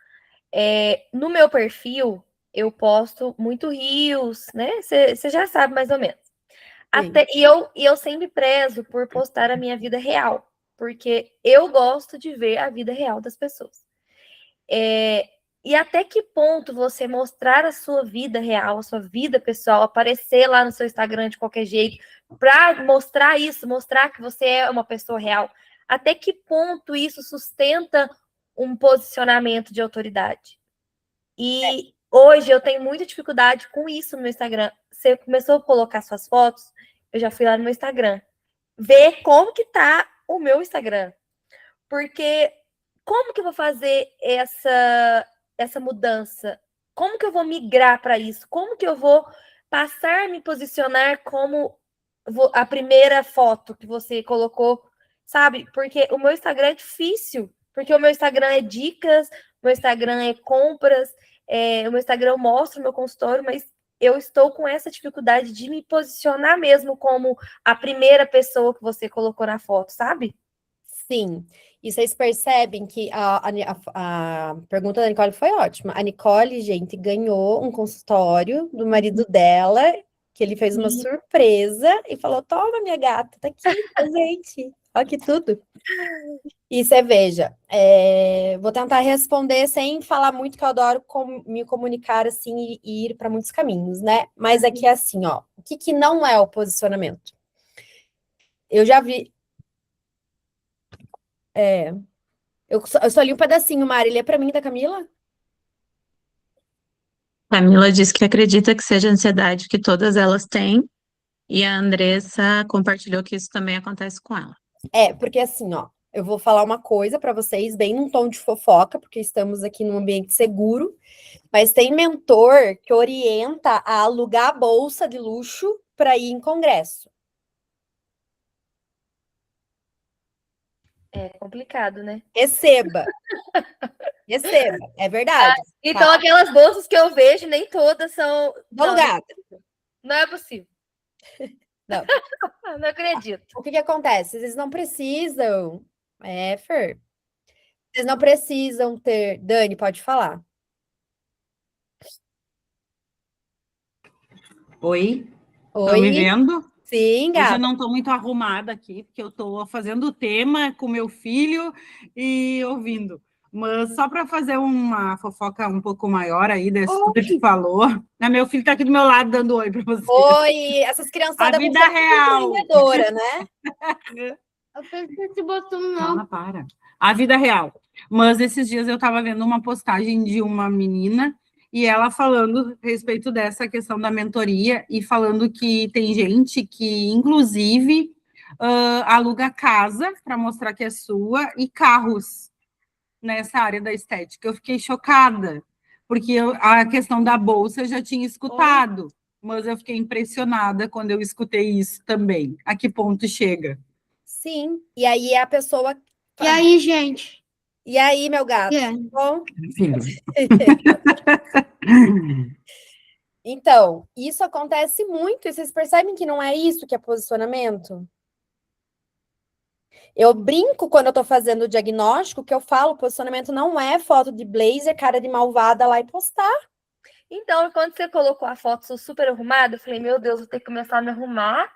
No meu perfil, eu posto muito reels, né? Você já sabe mais ou menos. E eu sempre prezo por postar a minha vida real, porque eu gosto de ver a vida real das pessoas. E até que ponto você mostrar a sua vida real, a sua vida pessoal, aparecer lá no seu Instagram de qualquer jeito, para mostrar isso, mostrar que você é uma pessoa real, até que ponto isso sustenta um posicionamento de autoridade? E hoje eu tenho muita dificuldade com isso no meu Instagram. Você começou a colocar suas fotos, eu já fui lá no meu Instagram, ver como que tá o meu Instagram. Porque como que eu vou fazer essa mudança? Como que eu vou migrar para isso? Como que eu vou passar a me posicionar como a primeira foto que você colocou, sabe? Porque o meu Instagram é difícil, porque o meu Instagram é dicas, o meu Instagram é compras, o meu Instagram eu mostro o meu consultório, mas eu estou com essa dificuldade de me posicionar mesmo como a primeira pessoa que você colocou na foto, sabe? Sim. E vocês percebem que a pergunta da Nicole foi ótima. A Nicole, gente, ganhou um consultório do marido dela, que ele fez uma surpresa e falou: toma, minha gata, tá aqui, presente. Olha que tudo. E você veja, vou tentar responder sem falar muito, que eu adoro me comunicar assim e ir para muitos caminhos, né? Mas aqui é assim, ó, o que não é o posicionamento? Eu já vi. Eu só li um pedacinho, Mari. Lê para mim, da Camila? Camila diz que acredita que seja ansiedade que todas elas têm, e a Andressa compartilhou que isso também acontece com ela. Porque assim, ó, eu vou falar uma coisa para vocês, bem num tom de fofoca, porque estamos aqui num ambiente seguro, mas tem mentor que orienta a alugar a bolsa de luxo para ir em congresso. É complicado, né? Receba. Receba, é verdade. Então, aquelas bolsas que eu vejo, nem todas são. Alugada. Não é possível. Não. Não acredito. O que acontece? Vocês não precisam. Fer. Vocês não precisam ter. Dani, pode falar. Oi, estão Oi. me vendo? Sim, Hoje eu gata. não estou muito arrumada aqui, porque eu estou fazendo o tema com meu filho e ouvindo. Mas só para fazer uma fofoca um pouco maior aí desse que tu te falou, né? Meu filho está aqui do meu lado dando oi para você. Oi, essas criançadas A vida vão ser real. empreendedora, né? Eu pensei que botou não. Fala, para. A vida real. Mas esses dias eu estava vendo uma postagem de uma menina e ela falando a respeito dessa questão da mentoria e falando que tem gente que, inclusive, aluga casa para mostrar que é sua e carros nessa área da estética. Eu fiquei chocada, porque a questão da bolsa eu já tinha escutado, mas eu fiquei impressionada quando eu escutei isso também. A que ponto chega? Sim. E aí a pessoa. E aí, gente? E aí, meu gato? É. Bom, Filho. então, isso acontece muito, e vocês percebem que não é isso que é posicionamento? Eu brinco quando eu tô fazendo o diagnóstico, que eu falo, posicionamento não é foto de blazer, cara de malvada lá e postar. Então, quando você colocou a foto sou super arrumada, eu falei, meu Deus, vou ter que começar a me arrumar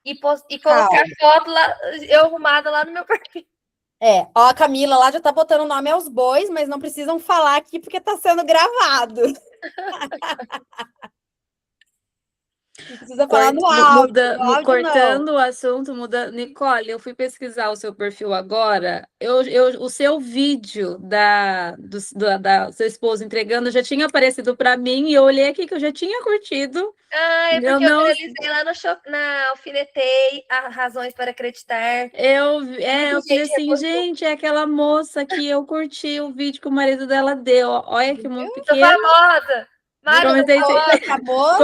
e colocar a foto lá, eu arrumada lá no meu perfil. Ó, a Camila lá já tá botando o nome aos bois, mas não precisam falar aqui porque tá sendo gravado. Não precisa falar no áudio, no áudio Cortando o assunto, muda. Nicole, eu fui pesquisar o seu perfil agora. O seu vídeo da sua esposa entregando já tinha aparecido para mim e eu olhei aqui que eu já tinha curtido. Ah, é porque Eu eu não- viralizei lá na Alfinetei, Razões para Acreditar. Eu Muita falei gente assim, repostou. gente, é aquela moça que eu curti o vídeo que o marido dela deu. Olha que mundo Tô pequeno. famosa! Mário, Comecei, famoso.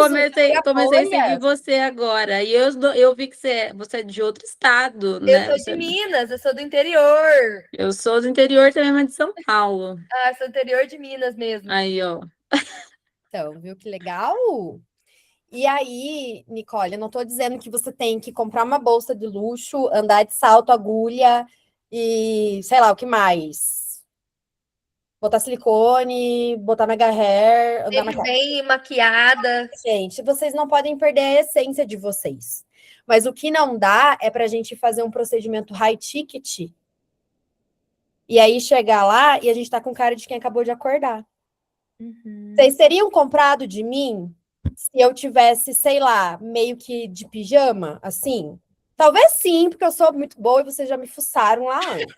comecei a seguir Olha, você agora. E eu vi que você é de outro estado, né? eu sou de Minas, eu sou do interior. Eu sou do interior também, mas de São Paulo. Ah, sou do interior de Minas mesmo. Aí, ó. então, viu que legal? E aí, Nicole, eu não tô dizendo que você tem que comprar uma bolsa de luxo, andar de salto, agulha e sei lá o que mais. Botar silicone, botar mega hair, andar Sempre bem maquiada. Gente, vocês não podem perder a essência de vocês. Mas o que não dá é pra gente fazer um procedimento high ticket e aí chegar lá e a gente tá com cara de quem acabou de acordar. Vocês teriam comprado de mim se eu tivesse, sei lá, meio que de pijama, assim? Talvez sim, porque eu sou muito boa e vocês já me fuçaram lá antes.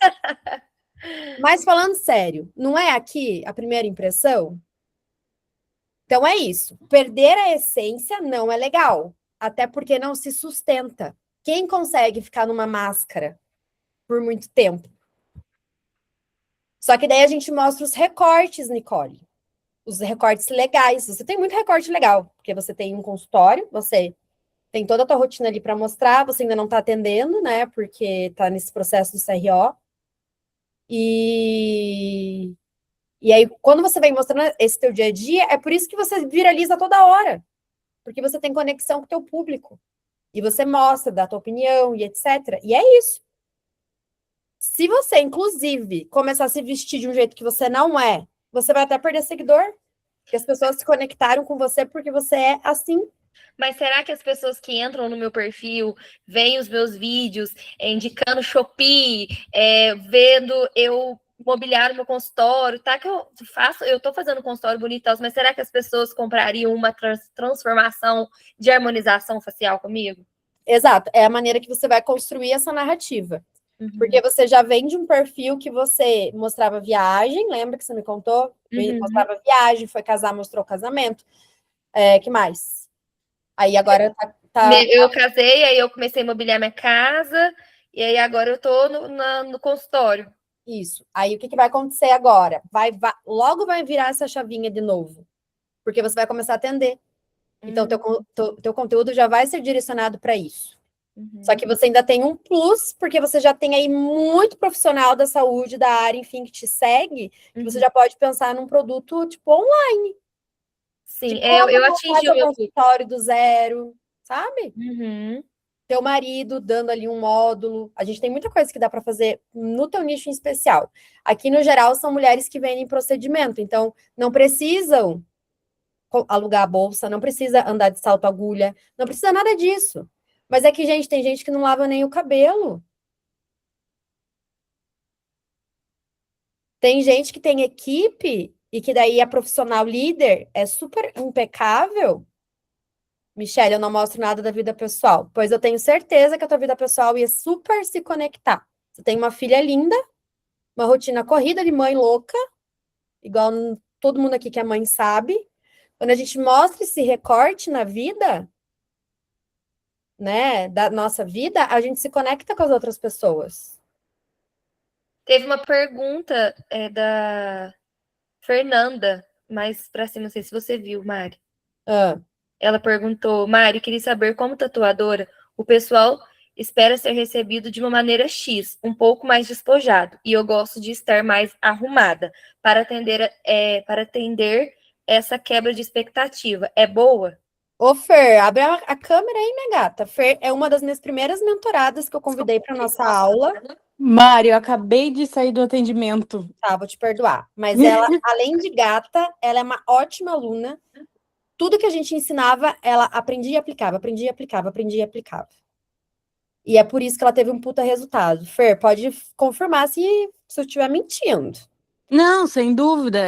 Mas falando sério, não é aqui a primeira impressão? Então é isso. Perder a essência não é legal, até porque não se sustenta. Quem consegue ficar numa máscara por muito tempo? Só que daí a gente mostra os recortes, Nicole. Os recortes legais. Você tem muito recorte legal, porque você tem um consultório, você tem toda a tua rotina ali para mostrar, você ainda não está atendendo, né? Porque está nesse processo do CRO. E aí, quando você vem mostrando esse teu dia a dia, é por isso que você viraliza toda hora. Porque você tem conexão com o teu público. E você mostra, dá a tua opinião e etc. E é isso. Se você, inclusive, começar a se vestir de um jeito que você não é, você vai até perder seguidor. Porque as pessoas se conectaram com você porque você é assim. Mas será que as pessoas que entram no meu perfil, veem os meus vídeos, indicando Shopee, vendo eu mobiliar o meu consultório, tá? Que eu tô fazendo um consultório bonito, mas será que as pessoas comprariam uma transformação de harmonização facial comigo? Exato. É a maneira que você vai construir essa narrativa. Porque você já vem de um perfil que você mostrava viagem, lembra que você me contou? Mostrava viagem, foi casar, mostrou casamento. Que mais? Aí agora Eu casei, aí eu comecei a mobiliar minha casa, e aí agora eu tô no consultório. Isso. Aí o que vai acontecer agora? Logo vai virar essa chavinha de novo. Porque você vai começar a atender. Então, teu conteúdo já vai ser direcionado para isso. Só que você ainda tem um plus, porque você já tem aí muito profissional da saúde, da área, enfim, que te segue, que você já pode pensar num produto, tipo, online. Sim, tipo, eu atingi o meu consultório do zero, sabe? Teu marido dando ali um módulo. A gente tem muita coisa que dá para fazer no teu nicho em especial. Aqui, no geral, são mulheres que vendem procedimento, então não precisam alugar a bolsa, não precisa andar de salto agulha, não precisa nada disso. Mas é que, gente, tem gente que não lava nem o cabelo. Tem gente que tem equipe e que daí a profissional líder é super impecável. Michelle, eu não mostro nada da vida pessoal, pois eu tenho certeza que a tua vida pessoal ia super se conectar. Você tem uma filha linda, uma rotina corrida de mãe louca, igual todo mundo aqui que é mãe sabe. Quando a gente mostra esse recorte na vida, né, da nossa vida, a gente se conecta com as outras pessoas. Teve uma pergunta da Fernanda, mais pra cima, não sei se você viu, Mari. Ah, Ela perguntou, Mari, queria saber como tatuadora, o pessoal espera ser recebido de uma maneira X, um pouco mais despojado, e eu gosto de estar mais arrumada para atender essa quebra de expectativa. É boa? Ô, Fer, abre a câmera aí, minha gata. Fer é uma das minhas primeiras mentoradas que eu convidei para nossa aula. Mário, eu acabei de sair do atendimento. Tá, vou te perdoar. Mas ela, além de gata, ela é uma ótima aluna. Tudo que a gente ensinava, ela aprendia e aplicava, aprendia e aplicava, aprendia e aplicava. E é por isso que ela teve um puta resultado. Fer, pode confirmar se eu estiver mentindo. Não, sem dúvida.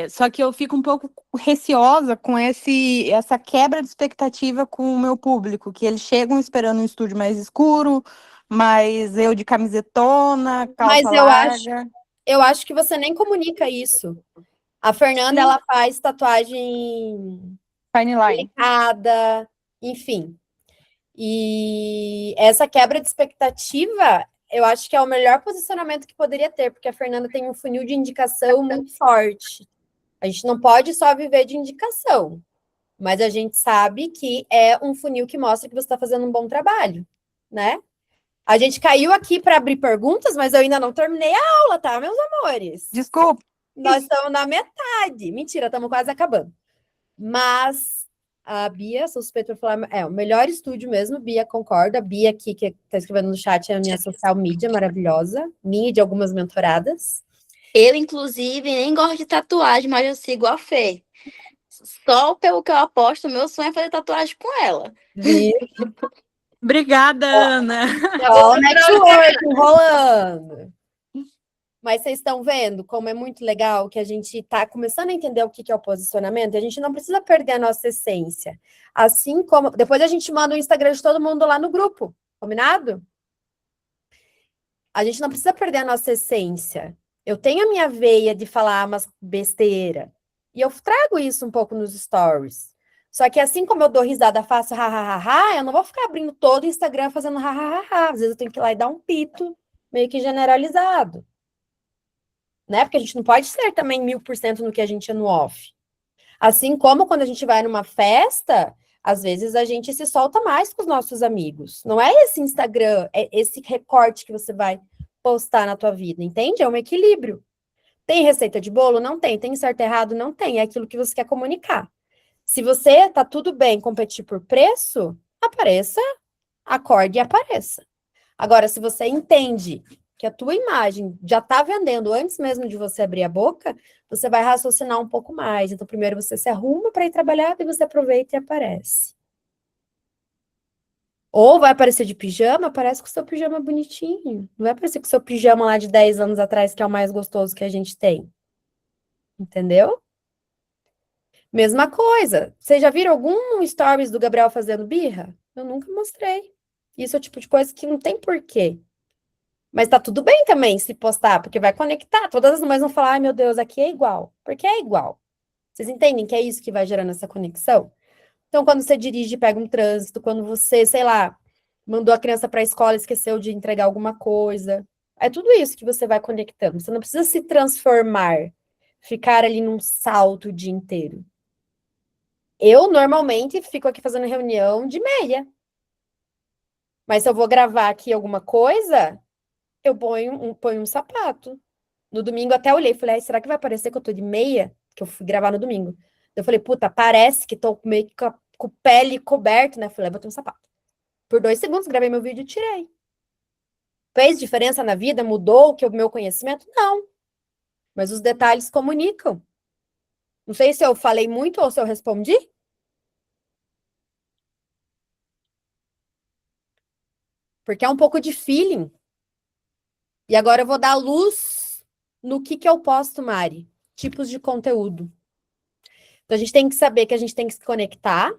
Só que eu fico um pouco receosa com essa quebra de expectativa com o meu público, que eles chegam esperando um estúdio mais escuro, mas eu de camisetona, Mas calça larga. eu acho que você nem comunica isso. A Fernanda, Sim. ela faz tatuagem Fine line. delicada, enfim. E essa quebra de expectativa, eu acho que é o melhor posicionamento que poderia ter, porque a Fernanda tem um funil de indicação muito forte. A gente não pode só viver de indicação, mas a gente sabe que é um funil que mostra que você está fazendo um bom trabalho, né? A gente caiu aqui para abrir perguntas, mas eu ainda não terminei a aula, tá, meus amores? Desculpa. Nós estamos na metade. Mentira, estamos quase acabando. Mas a Bia, sou suspeita para falar, é o melhor estúdio mesmo, Bia concorda. A Bia aqui, que está escrevendo no chat, é a minha social media maravilhosa, minha e de algumas mentoradas. Eu, inclusive, nem gosto de tatuagem, mas eu sigo a Fê. Só pelo que eu aposto, meu sonho é fazer tatuagem com ela. Viu? Obrigada, Ana. Ó, o network rolando. Mas vocês estão vendo como é muito legal que a gente está começando a entender o que é o posicionamento e a gente não precisa perder a nossa essência. Assim como. Depois a gente manda o Instagram de todo mundo lá no grupo, combinado? A gente não precisa perder a nossa essência. Eu tenho a minha veia de falar umas besteira. E eu trago isso um pouco nos stories. Só que assim como eu dou risada, faço ha, eu não vou ficar abrindo todo o Instagram fazendo ha. Às vezes eu tenho que ir lá e dar um pito meio que generalizado. Né? Porque a gente não pode ser também 1000% no que a gente é no off. Assim como quando a gente vai numa festa, às vezes a gente se solta mais com os nossos amigos. Não é esse Instagram, é esse recorte que você vai postar na tua vida, entende? É um equilíbrio. Tem receita de bolo? Não tem. Tem certo e errado? Não tem. É aquilo que você quer comunicar. Se você tá tudo bem competir por preço, apareça, acorde e apareça. Agora, se você entende que a tua imagem já está vendendo antes mesmo de você abrir a boca, você vai raciocinar um pouco mais. Então, primeiro você se arruma para ir trabalhar, e você aproveita e aparece. Ou vai aparecer de pijama, aparece com o seu pijama bonitinho. Não vai aparecer com o seu pijama lá de 10 anos atrás, que é o mais gostoso que a gente tem. Entendeu? Mesma coisa. Vocês já viram algum stories do Gabriel fazendo birra? Eu nunca mostrei. Isso é o tipo de coisa que não tem porquê. Mas tá tudo bem também se postar, porque vai conectar. Todas as mães vão falar, ai meu Deus, aqui é igual. Porque é igual. Vocês entendem que é isso que vai gerando essa conexão? Então, quando você dirige, pega um trânsito, quando você, sei lá, mandou a criança para a escola e esqueceu de entregar alguma coisa. É tudo isso que você vai conectando. Você não precisa se transformar, ficar ali num salto o dia inteiro. Eu, normalmente, fico aqui fazendo reunião de meia. Mas se eu vou gravar aqui alguma coisa, eu ponho um sapato. No domingo até olhei, falei, ai, será que vai parecer que eu tô de meia? Que eu fui gravar no domingo. Eu falei, puta, parece que tô meio que com pele coberta, né? Falei, botei um sapato. Por 2 segundos, gravei meu vídeo e tirei. Fez diferença na vida? Mudou o meu conhecimento? Não. Mas os detalhes comunicam. Não sei se eu falei muito ou se eu respondi. Porque é um pouco de feeling. E agora eu vou dar luz no que eu posto, Mari? Tipos de conteúdo. Então, a gente tem que saber que a gente tem que se conectar,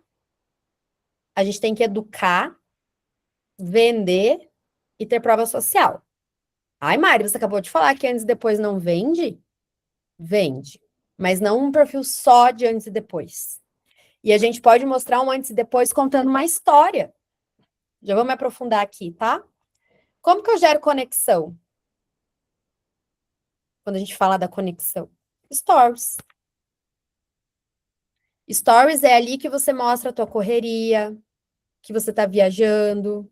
a gente tem que educar, vender e ter prova social. Ai, Mari, você acabou de falar que antes e depois não vende? Vende. Mas não um perfil só de antes e depois. E a gente pode mostrar um antes e depois contando uma história. Já vou me aprofundar aqui, tá? Como que eu gero conexão? Quando a gente fala da conexão. Stories. Stories é ali que você mostra a tua correria, que você tá viajando.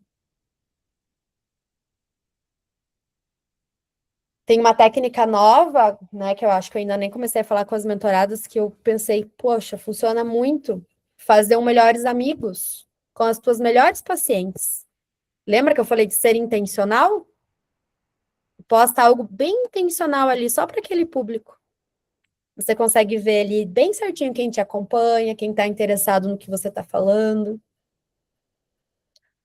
Tem uma técnica nova, né, que eu acho que eu ainda nem comecei a falar com as mentoradas, que eu pensei, poxa, funciona muito fazer um melhores amigos com as tuas melhores pacientes. Lembra que eu falei de ser intencional? Posta algo bem intencional ali, só para aquele público. Você consegue ver ali bem certinho quem te acompanha, quem está interessado no que você está falando.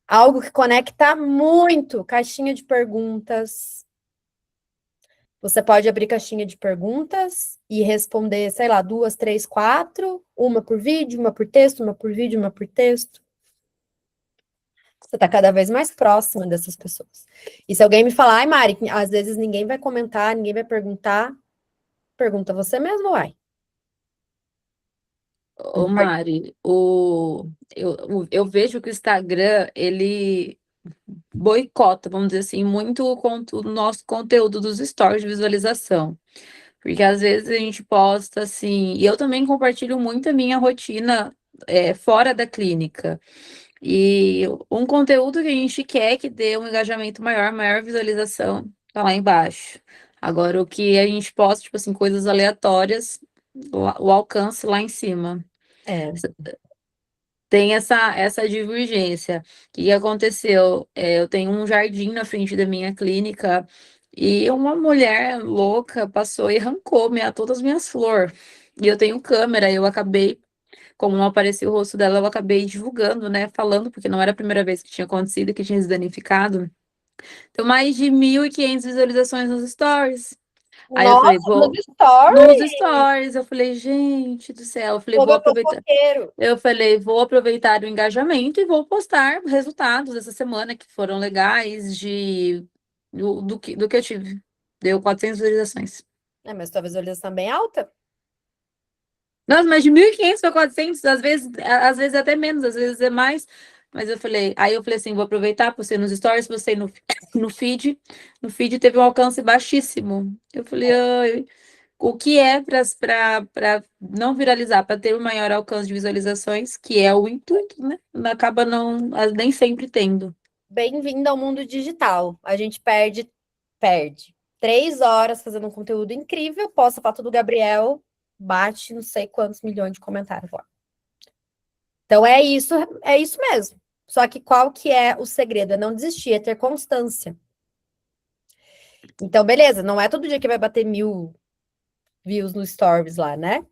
Algo que conecta muito, caixinha de perguntas. Você pode abrir caixinha de perguntas e responder, sei lá, 2, 3, 4, uma por vídeo, uma por texto, uma por vídeo, uma por texto. Você está cada vez mais próxima dessas pessoas. E se alguém me falar, ai, Mari, às vezes ninguém vai comentar, ninguém vai perguntar, pergunta você mesmo, uai. Ô, Mari, eu vejo que o Instagram, ele boicota, vamos dizer assim, muito o nosso conteúdo dos stories de visualização. Porque às vezes a gente posta assim, e eu também compartilho muito a minha rotina fora da clínica. E um conteúdo que a gente quer que dê um engajamento maior, maior visualização, tá lá embaixo. Agora, o que a gente posta, tipo assim, coisas aleatórias, o alcance lá em cima. É. Tem essa divergência. O que aconteceu? Eu tenho um jardim na frente da minha clínica e uma mulher louca passou e arrancou todas as minhas flores. E eu tenho câmera, eu acabei, como não apareceu o rosto dela, eu acabei divulgando, né? Falando, porque não era a primeira vez que tinha acontecido, que tinha se danificado. Então, mais de 1.500 visualizações nos stories. Aí eu falei, Nossa, nos vou. Nos stories, stories, eu falei, gente do céu, eu falei, vou todo aproveitar. fofoqueiro. Eu falei, vou aproveitar o engajamento e vou postar resultados essa semana que foram legais do que eu tive. Deu 400 visualizações. É, mas tua visualização é bem alta. Nossa, mas de 1.500 para 400, às vezes até menos, às vezes é mais. Mas eu falei assim, vou aproveitar, postei nos stories, postei no feed. No feed teve um alcance baixíssimo. Eu falei, ai, o que é para não viralizar, para ter um maior alcance de visualizações, que é o intuito, né? Acaba não, nem sempre tendo. Bem-vindo ao mundo digital. A gente perde 3 horas fazendo um conteúdo incrível, posta a foto do Gabriel, bate não sei quantos milhões de comentários lá. Então é isso mesmo. Só que qual que é o segredo? É não desistir, é ter constância. Então, beleza, não é todo dia que vai bater 1.000 views no Stories lá, né?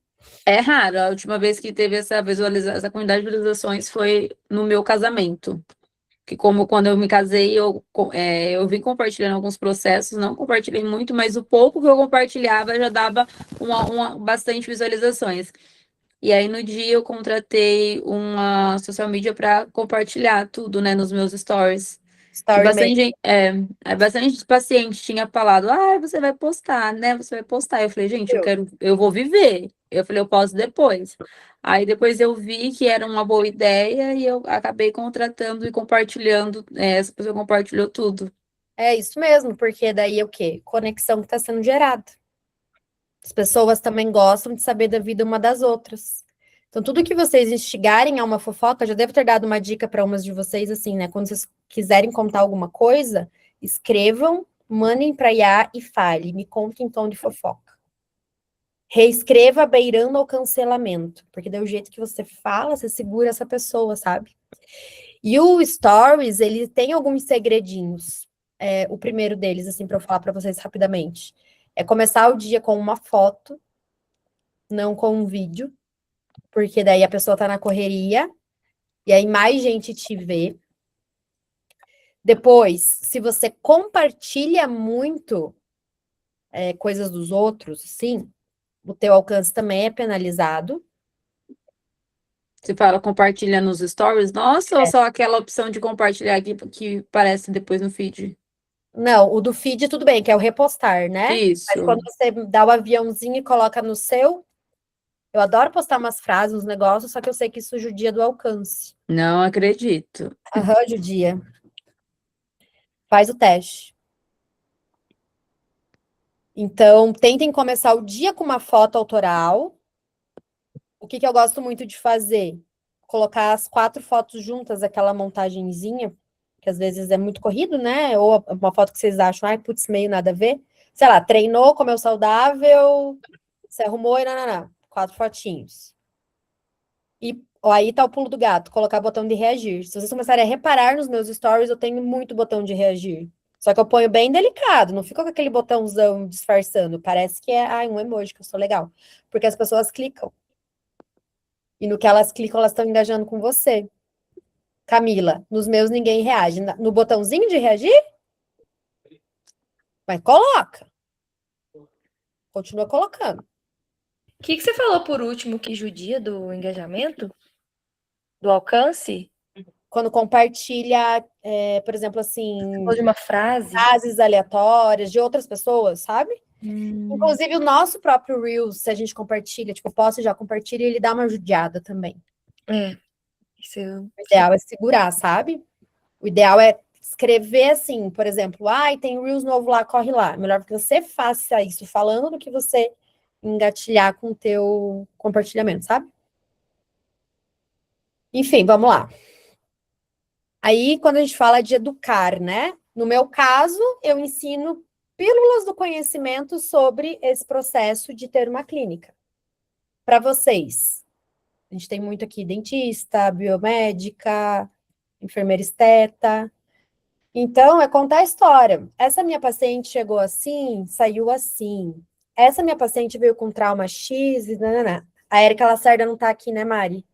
É raro. A última vez que teve essa quantidade de visualizações foi no meu casamento. Que como quando eu me casei, eu vim compartilhando alguns processos, não compartilhei muito, mas o pouco que eu compartilhava já dava bastante visualizações. E aí no dia eu contratei uma social media para compartilhar tudo, né, nos meus stories. Que Story bastante gente, bastante paciente tinha falado, você vai postar, né? Você vai postar. Eu falei, gente, eu vou viver. Eu falei, eu posto depois. Aí depois eu vi que era uma boa ideia e eu acabei contratando e compartilhando. Essa pessoa compartilhou tudo. É isso mesmo, porque daí é o quê? Conexão que está sendo gerada. As pessoas também gostam de saber da vida uma das outras. Então, tudo que vocês instigarem a uma fofoca, já devo ter dado uma dica para umas de vocês, assim, né? Quando vocês quiserem contar alguma coisa, escrevam, mandem para IA e fale. Me conte em tom de fofoca. Reescreva beirando ao cancelamento, porque daí o jeito que você fala, você segura essa pessoa, sabe? E o Stories, ele tem alguns segredinhos. O primeiro deles, assim, para eu falar para vocês rapidamente, é começar o dia com uma foto, não com um vídeo, porque daí a pessoa tá na correria, e aí mais gente te vê. Depois, se você compartilha muito, coisas dos outros, assim, o teu alcance também é penalizado. Você fala compartilha nos stories, nossa, ou só aquela opção de compartilhar aqui que aparece depois no feed? Não, o do feed tudo bem, que é o repostar, né? Mas Isso. quando você dá o aviãozinho e coloca no seu, eu adoro postar umas frases, uns negócios, só que eu sei que isso judia do alcance. Não acredito. Aham, judia. Faz o teste. Então, tentem começar o dia com uma foto autoral. O que eu gosto muito de fazer? Colocar as 4 fotos juntas, aquela montagenzinha, que às vezes é muito corrido, né? Ou uma foto que vocês acham, ai, putz, meio nada a ver. Sei lá, treinou, comeu saudável, se arrumou e nananã. 4 fotinhos. E ó, aí tá o pulo do gato, colocar botão de reagir. Se vocês começarem a reparar nos meus stories, eu tenho muito botão de reagir. Só que eu ponho bem delicado, não fica com aquele botãozão disfarçando. Parece que é, ai, um emoji, que eu sou legal. Porque as pessoas clicam. E no que elas clicam, elas estão engajando com você. Camila, nos meus ninguém reage. No botãozinho de reagir? Mas coloca. Continua colocando. O que você falou por último que judia do engajamento? Do alcance? Quando compartilha, por exemplo, assim, Ou de uma frase? frases aleatórias de outras pessoas, sabe? Inclusive o nosso próprio Reels, se a gente compartilha, tipo, eu posto e já compartilha, ele dá uma judiada também. Isso eu... O ideal é segurar, sabe? O ideal é escrever assim, por exemplo, ai, tem Reels novo lá, corre lá. Melhor que você faça isso falando do que você engatilhar com o teu compartilhamento, sabe? Enfim, vamos lá. Aí, quando a gente fala de educar, né? No meu caso, eu ensino pílulas do conhecimento sobre esse processo de ter uma clínica. Para vocês, a gente tem muito aqui dentista, biomédica, enfermeira esteta. Então, é contar a história. Essa minha paciente chegou assim, saiu assim. Essa minha paciente veio com trauma X e nananã. A Érica Lacerda não tá aqui, né, Mari?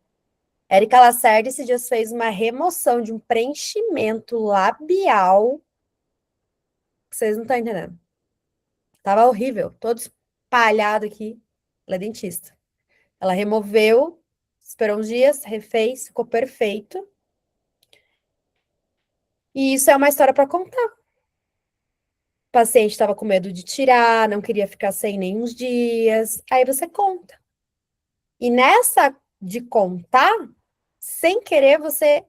A Érica Lacerda esses dias fez uma remoção de um preenchimento labial que vocês não estão entendendo. Tava horrível, todo espalhado aqui. Ela é dentista. Ela removeu, esperou uns dias, refez, ficou perfeito. E isso é uma história para contar. O paciente estava com medo de tirar, não queria ficar sem nem uns dias. Aí você conta. E nessa de contar, sem querer, você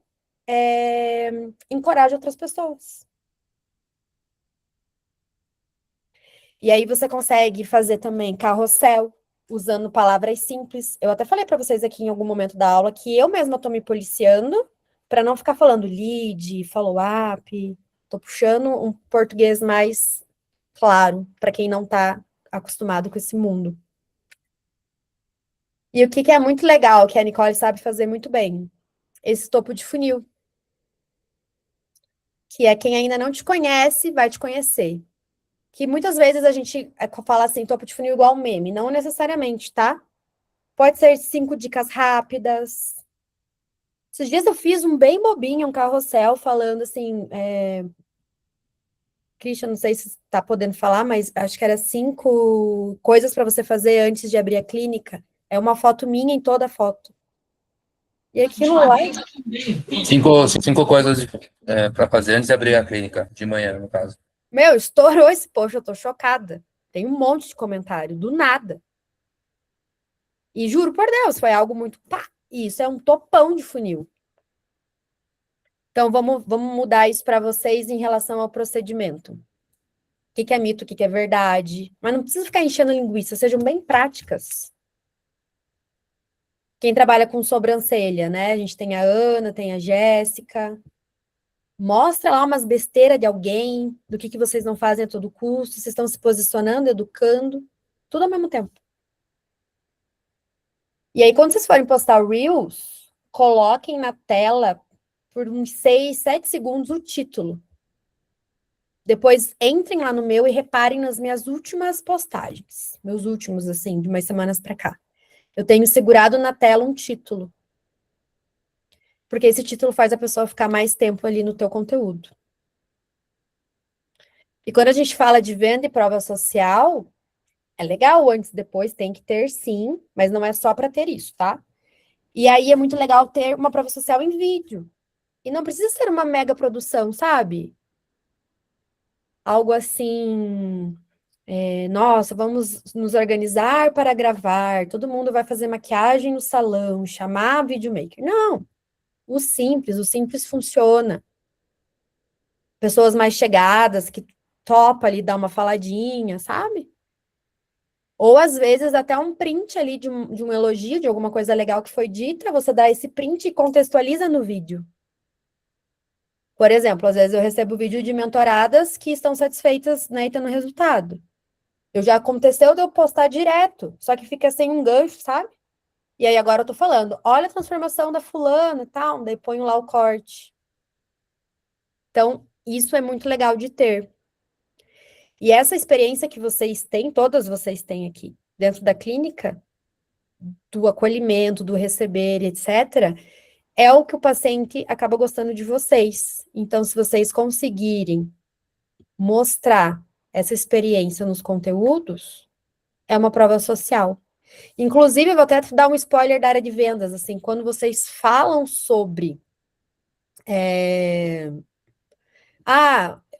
encoraja outras pessoas. E aí você consegue fazer também carrossel, usando palavras simples. Eu até falei para vocês aqui em algum momento da aula que eu mesma estou me policiando para não ficar falando lead, follow-up. Estou puxando um português mais claro para quem não está acostumado com esse mundo. E o que é muito legal, que a Nicole sabe fazer muito bem, esse topo de funil. Que é quem ainda não te conhece, vai te conhecer. Que muitas vezes a gente fala assim, topo de funil igual meme. Não necessariamente, tá? Pode ser 5 dicas rápidas. Esses dias eu fiz um bem bobinho, um carrossel, falando assim... Christian, não sei se está podendo falar, mas acho que era 5 coisas para você fazer antes de abrir a clínica. É uma foto minha em toda a foto. E aquilo lá... Cinco coisas para fazer antes de abrir a clínica, de manhã, no caso. Meu, estourou esse post, eu tô chocada. Tem um monte de comentário, do nada. E juro por Deus, foi algo muito... Pá, isso é um topão de funil. Então, vamos mudar isso para vocês em relação ao procedimento. O que é mito, o que é verdade. Mas não precisa ficar enchendo linguiça, sejam bem práticas. Quem trabalha com sobrancelha, né? A gente tem a Ana, tem a Jéssica. Mostra lá umas besteiras de alguém, do que vocês não fazem a todo custo, vocês estão se posicionando, educando, tudo ao mesmo tempo. E aí, quando vocês forem postar Reels, coloquem na tela por uns 6, 7 segundos o título. Depois entrem lá no meu e reparem nas minhas últimas postagens. Meus últimos, assim, de umas semanas para cá. Eu tenho segurado na tela um título. Porque esse título faz a pessoa ficar mais tempo ali no teu conteúdo. E quando a gente fala de venda e prova social, é legal, antes e depois tem que ter sim, mas não é só para ter isso, tá? E aí é muito legal ter uma prova social em vídeo. E não precisa ser uma mega produção, sabe? Algo assim, nossa, vamos nos organizar para gravar, todo mundo vai fazer maquiagem no salão, chamar videomaker. Não, o simples funciona. Pessoas mais chegadas que topa ali dar uma faladinha, sabe? Ou às vezes até um print ali de um elogio, de alguma coisa legal que foi dita, você dá esse print e contextualiza no vídeo. Por exemplo, às vezes eu recebo vídeo de mentoradas que estão satisfeitas, né, e tendo resultado. Já aconteceu de eu postar direto, só que fica sem um gancho, sabe? E aí agora eu tô falando, olha a transformação da fulana e tal, daí ponho lá o corte. Então, isso é muito legal de ter. E essa experiência que vocês têm, todas vocês têm aqui, dentro da clínica, do acolhimento, do receber, etc., é o que o paciente acaba gostando de vocês. Então, se vocês conseguirem mostrar essa experiência nos conteúdos, é uma prova social. Inclusive, eu vou até dar um spoiler da área de vendas, assim, quando vocês falam sobre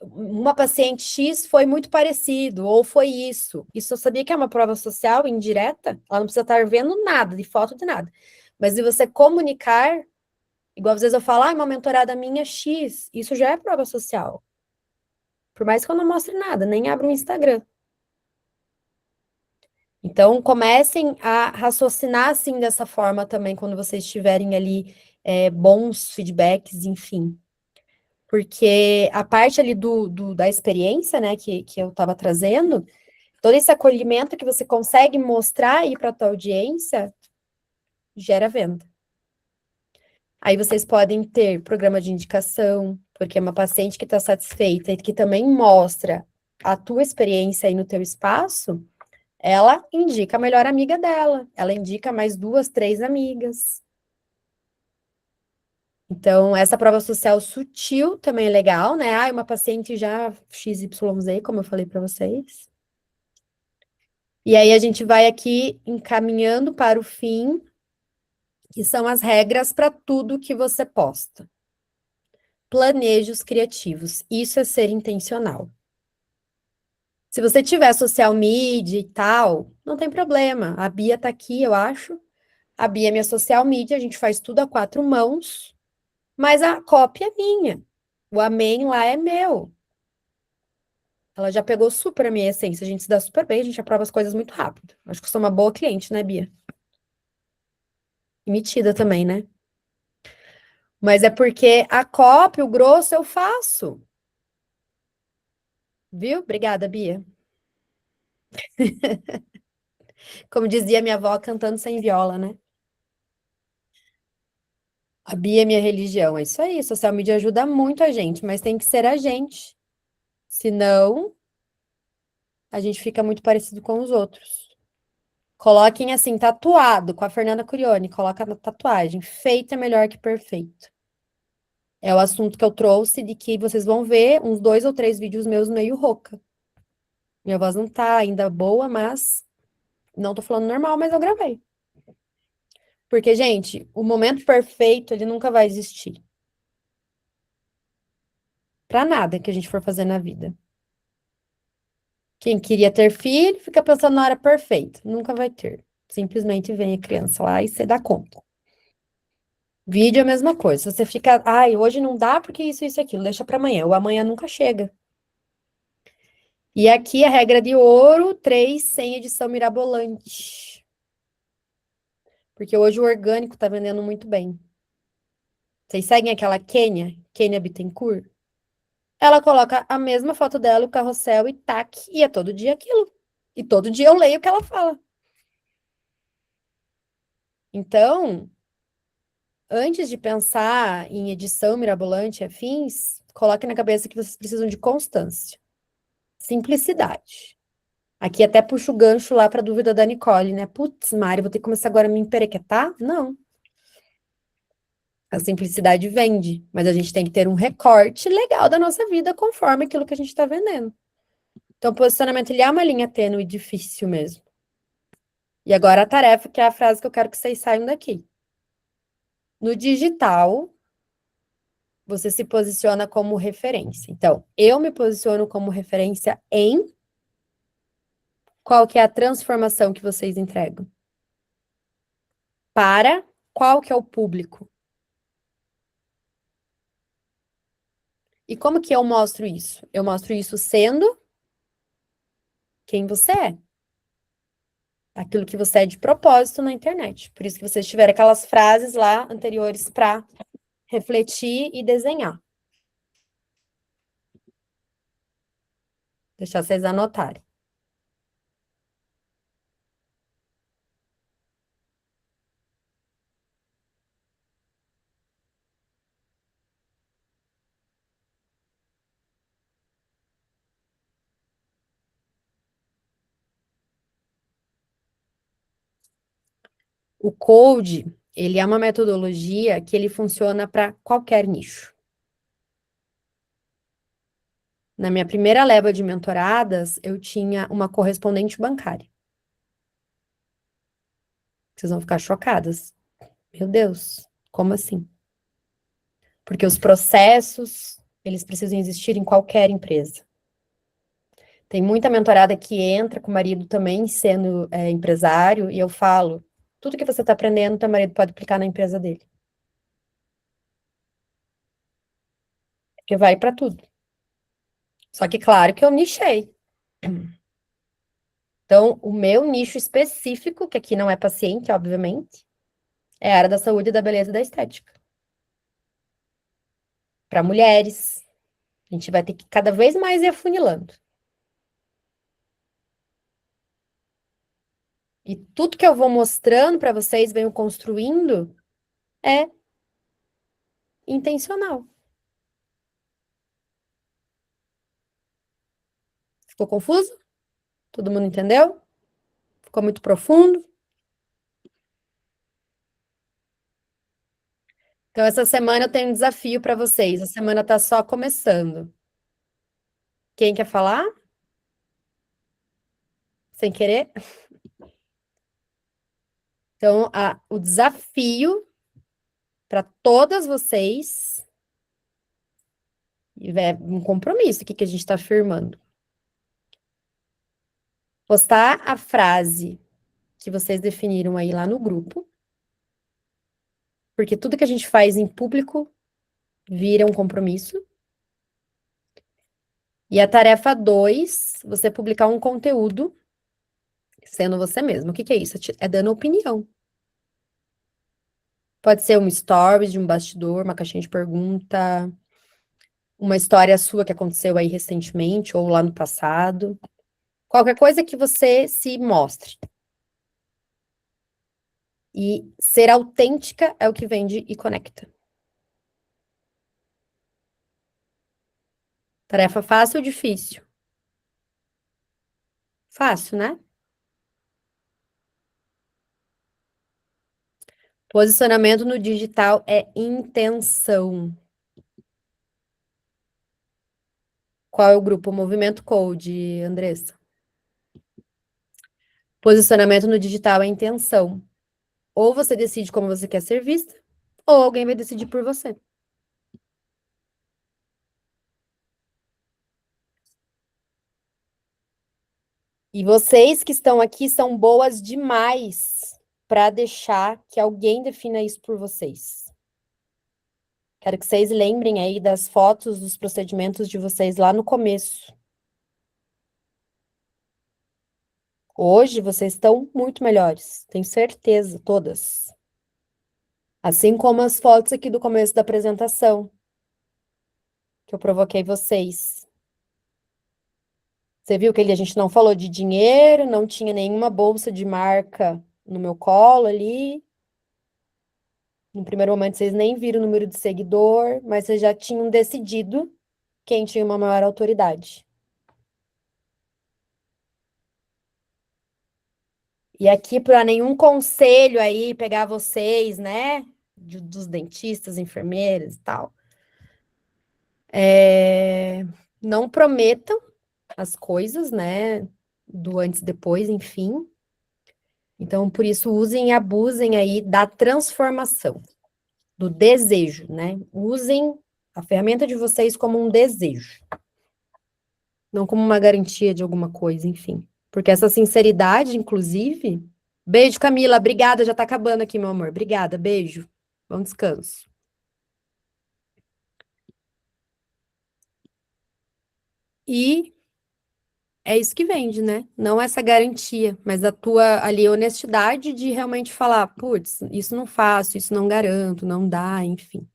uma paciente X foi muito parecido, ou foi isso. Isso eu sabia que é uma prova social indireta, ela não precisa estar vendo nada, de foto de nada. Mas se você comunicar, igual às vezes eu falo, uma mentorada minha X, isso já é prova social. Por mais que eu não mostre nada, nem abra o Instagram. Então, comecem a raciocinar assim dessa forma também, quando vocês tiverem ali bons feedbacks, enfim. Porque a parte ali da experiência, né, que eu estava trazendo, todo esse acolhimento que você consegue mostrar aí para a tua audiência, gera venda. Aí vocês podem ter programa de indicação, porque é uma paciente que está satisfeita e que também mostra a tua experiência aí no teu espaço, ela indica a melhor amiga dela, ela indica mais 2, 3 amigas. Então, essa prova social sutil também é legal, né? Uma paciente já XYZ, como eu falei para vocês. E aí a gente vai aqui encaminhando para o fim, que são as regras para tudo que você posta. Planejos criativos. Isso é ser intencional. Se você tiver social media e tal, não tem problema. A Bia tá aqui, eu acho. A Bia é minha social media, a gente faz tudo a 4 mãos, mas a cópia é minha. O amém lá é meu. Ela já pegou super a minha essência, a gente se dá super bem, a gente aprova as coisas muito rápido. Acho que eu sou uma boa cliente, né, Bia? E metida também, né? Mas é porque a cópia, o grosso, eu faço. Viu? Obrigada, Bia. Como dizia minha avó, cantando sem viola, né? A Bia é minha religião. É isso aí. Social media ajuda muito a gente, mas tem que ser a gente. Senão, a gente fica muito parecido com os outros. Coloquem assim, tatuado, com a Fernanda Curioni. Coloca na tatuagem. Feito é melhor que perfeito. É o assunto que eu trouxe de que vocês vão ver uns 2 ou 3 vídeos meus meio rouca. Minha voz não tá ainda boa, mas não tô falando normal, mas eu gravei. Porque, gente, o momento perfeito, ele nunca vai existir. Pra nada que a gente for fazer na vida. Quem queria ter filho, fica pensando na hora perfeita. Nunca vai ter. Simplesmente vem a criança lá e você dá conta. Vídeo é a mesma coisa. Você fica, hoje não dá porque isso, aquilo. Deixa pra amanhã. O amanhã nunca chega. E aqui a regra de ouro, 3 sem edição mirabolante. Porque hoje o orgânico tá vendendo muito bem. Vocês seguem aquela Kênia Bittencourt? Ela coloca a mesma foto dela, o carrossel e tac, e é todo dia aquilo. E todo dia eu leio o que ela fala. Então, antes de pensar em edição mirabolante e afins, coloque na cabeça que vocês precisam de constância. Simplicidade. Aqui até puxo o gancho lá para a dúvida da Nicole, né? Putz, Mari, vou ter que começar agora a me emperequetar? Não. A simplicidade vende, mas a gente tem que ter um recorte legal da nossa vida conforme aquilo que a gente está vendendo. Então, o posicionamento, ele é uma linha tênue e difícil mesmo. E agora a tarefa, que é a frase que eu quero que vocês saiam daqui. No digital, você se posiciona como referência. Então, eu me posiciono como referência em qual que é a transformação que vocês entregam. Para qual que é o público. E como que eu mostro isso? Eu mostro isso sendo quem você é. Aquilo que você é de propósito na internet. Por isso que vocês tiveram aquelas frases lá anteriores para refletir e desenhar. Deixar vocês anotarem. O Code, ele é uma metodologia que ele funciona para qualquer nicho. Na minha primeira leva de mentoradas, eu tinha uma correspondente bancária. Vocês vão ficar chocadas. Meu Deus, como assim? Porque os processos, eles precisam existir em qualquer empresa. Tem muita mentorada que entra com o marido também sendo empresário, e eu falo, tudo que você está aprendendo, teu marido pode aplicar na empresa dele. Porque vai para tudo. Só que, claro, que eu nichei. Então, o meu nicho específico, que aqui não é paciente, obviamente, é a área da saúde, da beleza e da estética. Para mulheres. A gente vai ter que cada vez mais ir afunilando. E tudo que eu vou mostrando para vocês, venho construindo, é intencional. Ficou confuso? Todo mundo entendeu? Ficou muito profundo? Então, essa semana eu tenho um desafio para vocês. A semana está só começando. Quem quer falar? Sem querer? Então, o desafio para todas vocês, e é um compromisso aqui que a gente está firmando. Postar a frase que vocês definiram aí lá no grupo, porque tudo que a gente faz em público vira um compromisso. E a tarefa 2, você publicar um conteúdo sendo você mesmo. O que que é isso? É dando opinião. Pode ser um stories de um bastidor, uma caixinha de pergunta, uma história sua que aconteceu aí recentemente ou lá no passado. Qualquer coisa que você se mostre. E ser autêntica é o que vende e conecta. Tarefa fácil ou difícil? Fácil, né? Posicionamento no digital é intenção. Qual é o grupo? Movimento Code, Andressa. Posicionamento no digital é intenção. Ou você decide como você quer ser vista, ou alguém vai decidir por você. E vocês que estão aqui são boas demais para deixar que alguém defina isso por vocês. Quero que vocês lembrem aí das fotos dos procedimentos de vocês lá no começo. Hoje vocês estão muito melhores, tenho certeza, todas. Assim como as fotos aqui do começo da apresentação, que eu provoquei vocês. Você viu que a gente não falou de dinheiro, não tinha nenhuma bolsa de marca no meu colo ali. No primeiro momento, vocês nem viram o número de seguidor, mas vocês já tinham decidido quem tinha uma maior autoridade. E aqui, para nenhum conselho aí, pegar vocês, né, dos dentistas, enfermeiras e tal. Não prometam as coisas, né? Do antes e depois, enfim. Então, por isso, usem e abusem aí da transformação, do desejo, né? Usem a ferramenta de vocês como um desejo, não como uma garantia de alguma coisa, enfim. Porque essa sinceridade, inclusive. Beijo, Camila. Obrigada, já tá acabando aqui, meu amor. Obrigada, beijo. Bom descanso. E é isso que vende, né? Não essa garantia, mas a tua ali honestidade de realmente falar, putz, isso não faço, isso não garanto, não dá, enfim.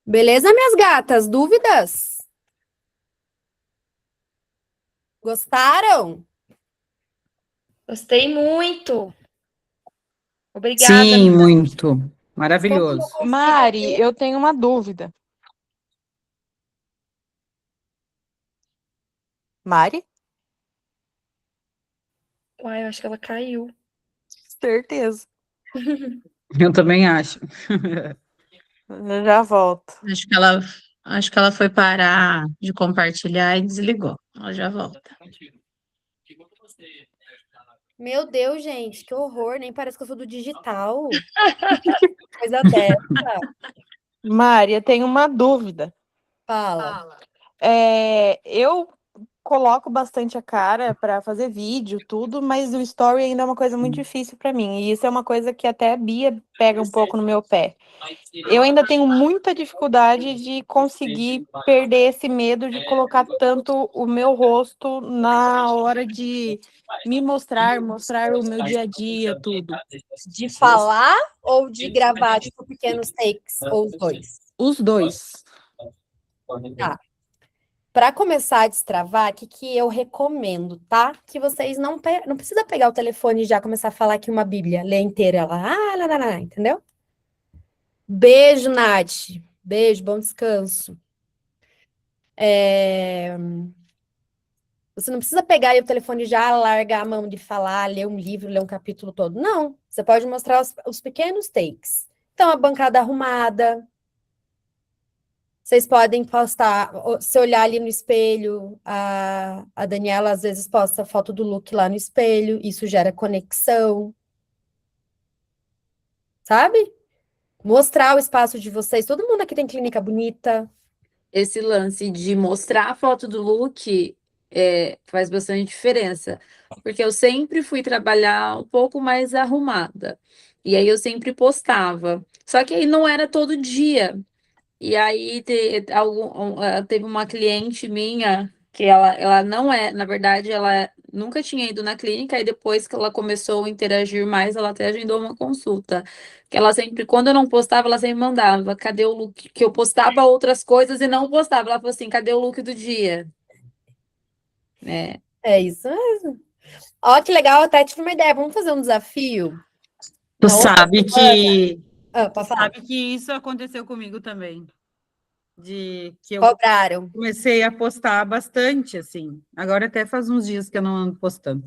Beleza, minhas gatas? Dúvidas? Gostaram? Gostei muito. Obrigada. Sim, muito. Como Maravilhoso. eu consigo Mari, eu tenho uma dúvida. Mari? Uai, eu acho que ela caiu. Certeza. Eu também acho. Eu já volto. Acho que ela foi parar de compartilhar e desligou. Ela já volta. Meu Deus, gente, que horror, nem parece que eu sou do digital. Coisa dessa. Mari, eu tenho uma dúvida. Fala. Eu coloco bastante a cara para fazer vídeo, tudo, mas o story ainda é uma coisa muito difícil para mim. E isso é uma coisa que até a Bia pega um pouco no meu pé. Eu ainda tenho muita dificuldade de conseguir perder esse medo de colocar tanto o meu rosto na hora de me mostrar o meu dia a dia, tudo. De falar ou de gravar, tipo, pequenos takes, ou os dois? Os dois. Tá. Para começar a destravar, o que eu recomendo, tá? Que vocês não precisa pegar o telefone e já começar a falar aqui uma Bíblia, ler inteira lá, entendeu? Beijo, Nath. Beijo, bom descanso. Você não precisa pegar aí o telefone e já largar a mão de falar, ler um livro, ler um capítulo todo. Não. Você pode mostrar os pequenos takes. Então, a bancada arrumada. Vocês podem postar, se olhar ali no espelho, a Daniela às vezes posta a foto do look lá no espelho, isso gera conexão. Sabe? Mostrar o espaço de vocês. Todo mundo aqui tem clínica bonita. Esse lance de mostrar a foto do look faz bastante diferença, porque eu sempre fui trabalhar um pouco mais arrumada, e aí eu sempre postava, só que aí não era todo dia, e aí teve uma cliente minha que ela não na verdade, ela nunca tinha ido na clínica, e depois que ela começou a interagir mais, ela até agendou uma consulta. Que ela sempre, quando eu não postava, ela sempre mandava, cadê o look? Que eu postava outras coisas e não postava. Ela falou assim, cadê o look do dia? É isso mesmo. Ó, que legal, até tive uma ideia. Vamos fazer um desafio? Tu Na outra sabe que pode falar. isso aconteceu comigo também. Que eu Cobraram. comecei a postar bastante, assim. Agora até faz uns dias que eu não ando postando.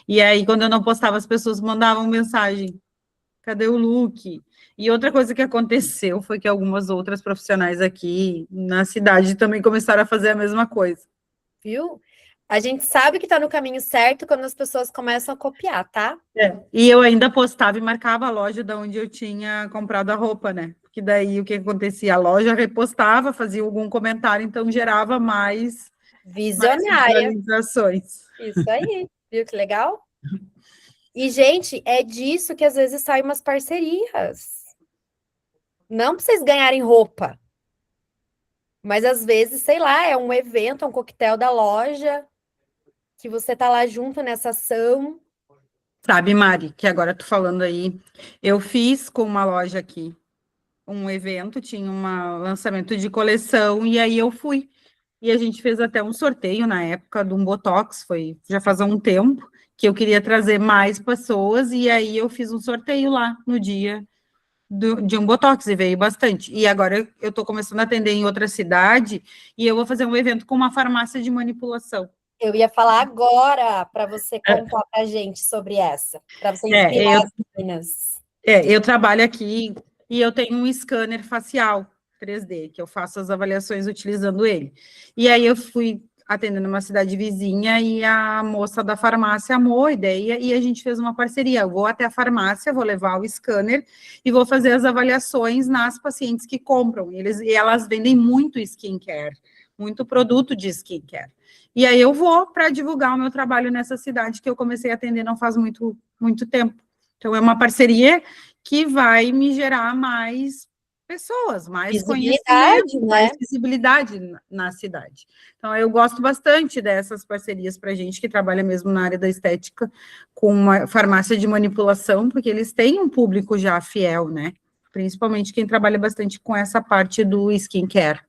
E aí, quando eu não postava, as pessoas mandavam mensagem. Cadê o look? E outra coisa que aconteceu foi que algumas outras profissionais aqui na cidade também começaram a fazer a mesma coisa. Viu? A gente sabe que tá no caminho certo quando as pessoas começam a copiar, tá? E eu ainda postava e marcava a loja de onde eu tinha comprado a roupa, né? Porque daí o que acontecia? A loja repostava, fazia algum comentário, então gerava mais Visionária. visualizações. Isso aí. Viu que legal? E, gente, é disso que às vezes saem umas parcerias. Não pra vocês ganharem roupa. Mas às vezes, sei lá, é um evento, é um coquetel da loja, que você tá lá junto nessa ação. Sabe, Mari, que agora tô falando aí, eu fiz com uma loja aqui um evento, tinha um lançamento de coleção, e aí eu fui. E a gente fez até um sorteio na época de um Botox, foi já faz um tempo, que eu queria trazer mais pessoas, e aí eu fiz um sorteio lá no dia de um Botox, e veio bastante. E agora eu estou começando a atender em outra cidade, e eu vou fazer um evento com uma farmácia de manipulação. Eu ia falar agora para você contar para a gente sobre essa, para você inspirar as meninas. Eu trabalho aqui e eu tenho um scanner facial. 3D, que eu faço as avaliações utilizando ele. E aí eu fui atendendo uma cidade vizinha e a moça da farmácia amou a ideia e a gente fez uma parceria. Eu vou até a farmácia, vou levar o scanner e vou fazer as avaliações nas pacientes que compram. E elas vendem muito skincare, muito produto de skincare. E aí eu vou para divulgar o meu trabalho nessa cidade que eu comecei a atender não faz muito tempo. Então é uma parceria que vai me gerar mais pessoas, mais Visibilidade, conhecimento, né? mais visibilidade na cidade. Então, eu gosto bastante dessas parcerias para gente que trabalha mesmo na área da estética com uma farmácia de manipulação, porque eles têm um público já fiel, né? Principalmente quem trabalha bastante com essa parte do skincare.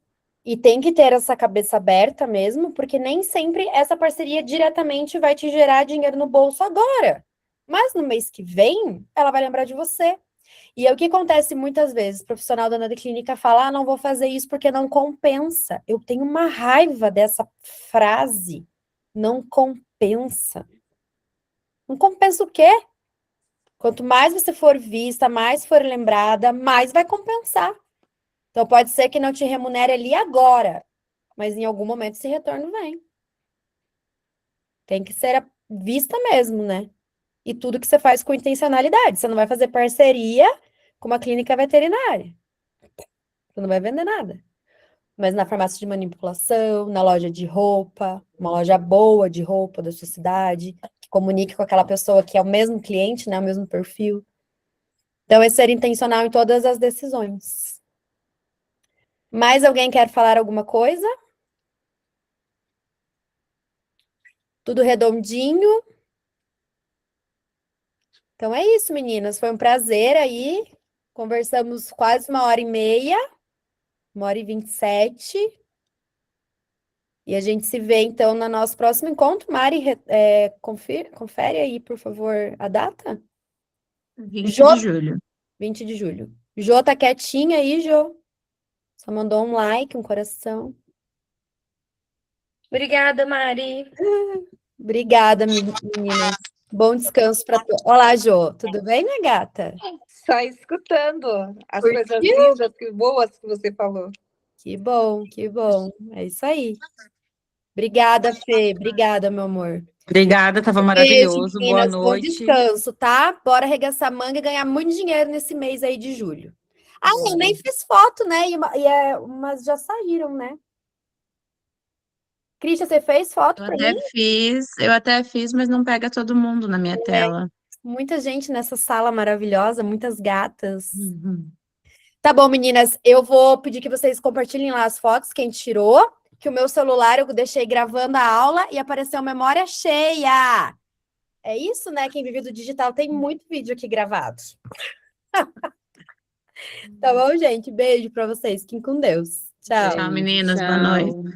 E tem que ter essa cabeça aberta mesmo, porque nem sempre essa parceria diretamente vai te gerar dinheiro no bolso agora. Mas no mês que vem, ela vai lembrar de você. E é o que acontece muitas vezes, o profissional da clínica fala, não vou fazer isso porque não compensa. Eu tenho uma raiva dessa frase, não compensa. Não compensa o quê? Quanto mais você for vista, mais for lembrada, mais vai compensar. Então pode ser que não te remunere ali agora, mas em algum momento esse retorno vem. Tem que ser vista mesmo, né? E tudo que você faz com intencionalidade. Você não vai fazer parceria com uma clínica veterinária. Você não vai vender nada. Mas na farmácia de manipulação, na loja de roupa, uma loja boa de roupa da sua cidade, que comunique com aquela pessoa que é o mesmo cliente, né, o mesmo perfil. Então, é ser intencional em todas as decisões. Mais alguém quer falar alguma coisa? Tudo redondinho? Então é isso, meninas. Foi um prazer aí. Conversamos quase 1h30, 1h27. E a gente se vê, então, no nosso próximo encontro. Mari, confere aí, por favor, a data? 20 Jô, de julho. 20 de julho. Jô tá quietinha aí, Jô. Só mandou um like, um coração. Obrigada, Mari. Obrigada, meninas. Bom descanso para todos. Olá, Jô. Tudo bem, minha gata? Só escutando as Curtiu? coisas lindas, boas que você falou. Que bom, que bom. É isso aí. Obrigada, Fê. Obrigada, meu amor. Obrigada, estava Beijo, maravilhoso. Boa meninas. Bom noite. descanso, tá? Bora arregaçar a manga e ganhar muito dinheiro nesse mês aí de julho. Ah, eu nem fiz foto, né? Mas já saíram, né? Cristian, você fez foto para mim? Eu até fiz, mas não pega todo mundo na minha tela. Muita gente nessa sala maravilhosa, muitas gatas. Uhum. Tá bom, meninas, eu vou pedir que vocês compartilhem lá as fotos que a gente tirou, que o meu celular eu deixei gravando a aula e apareceu memória cheia. É isso, né? Quem vive do digital tem muito vídeo aqui gravado. Tá bom, gente? Beijo pra vocês. Fiquem com Deus. Tchau. Tchau, meninas. Boa noite.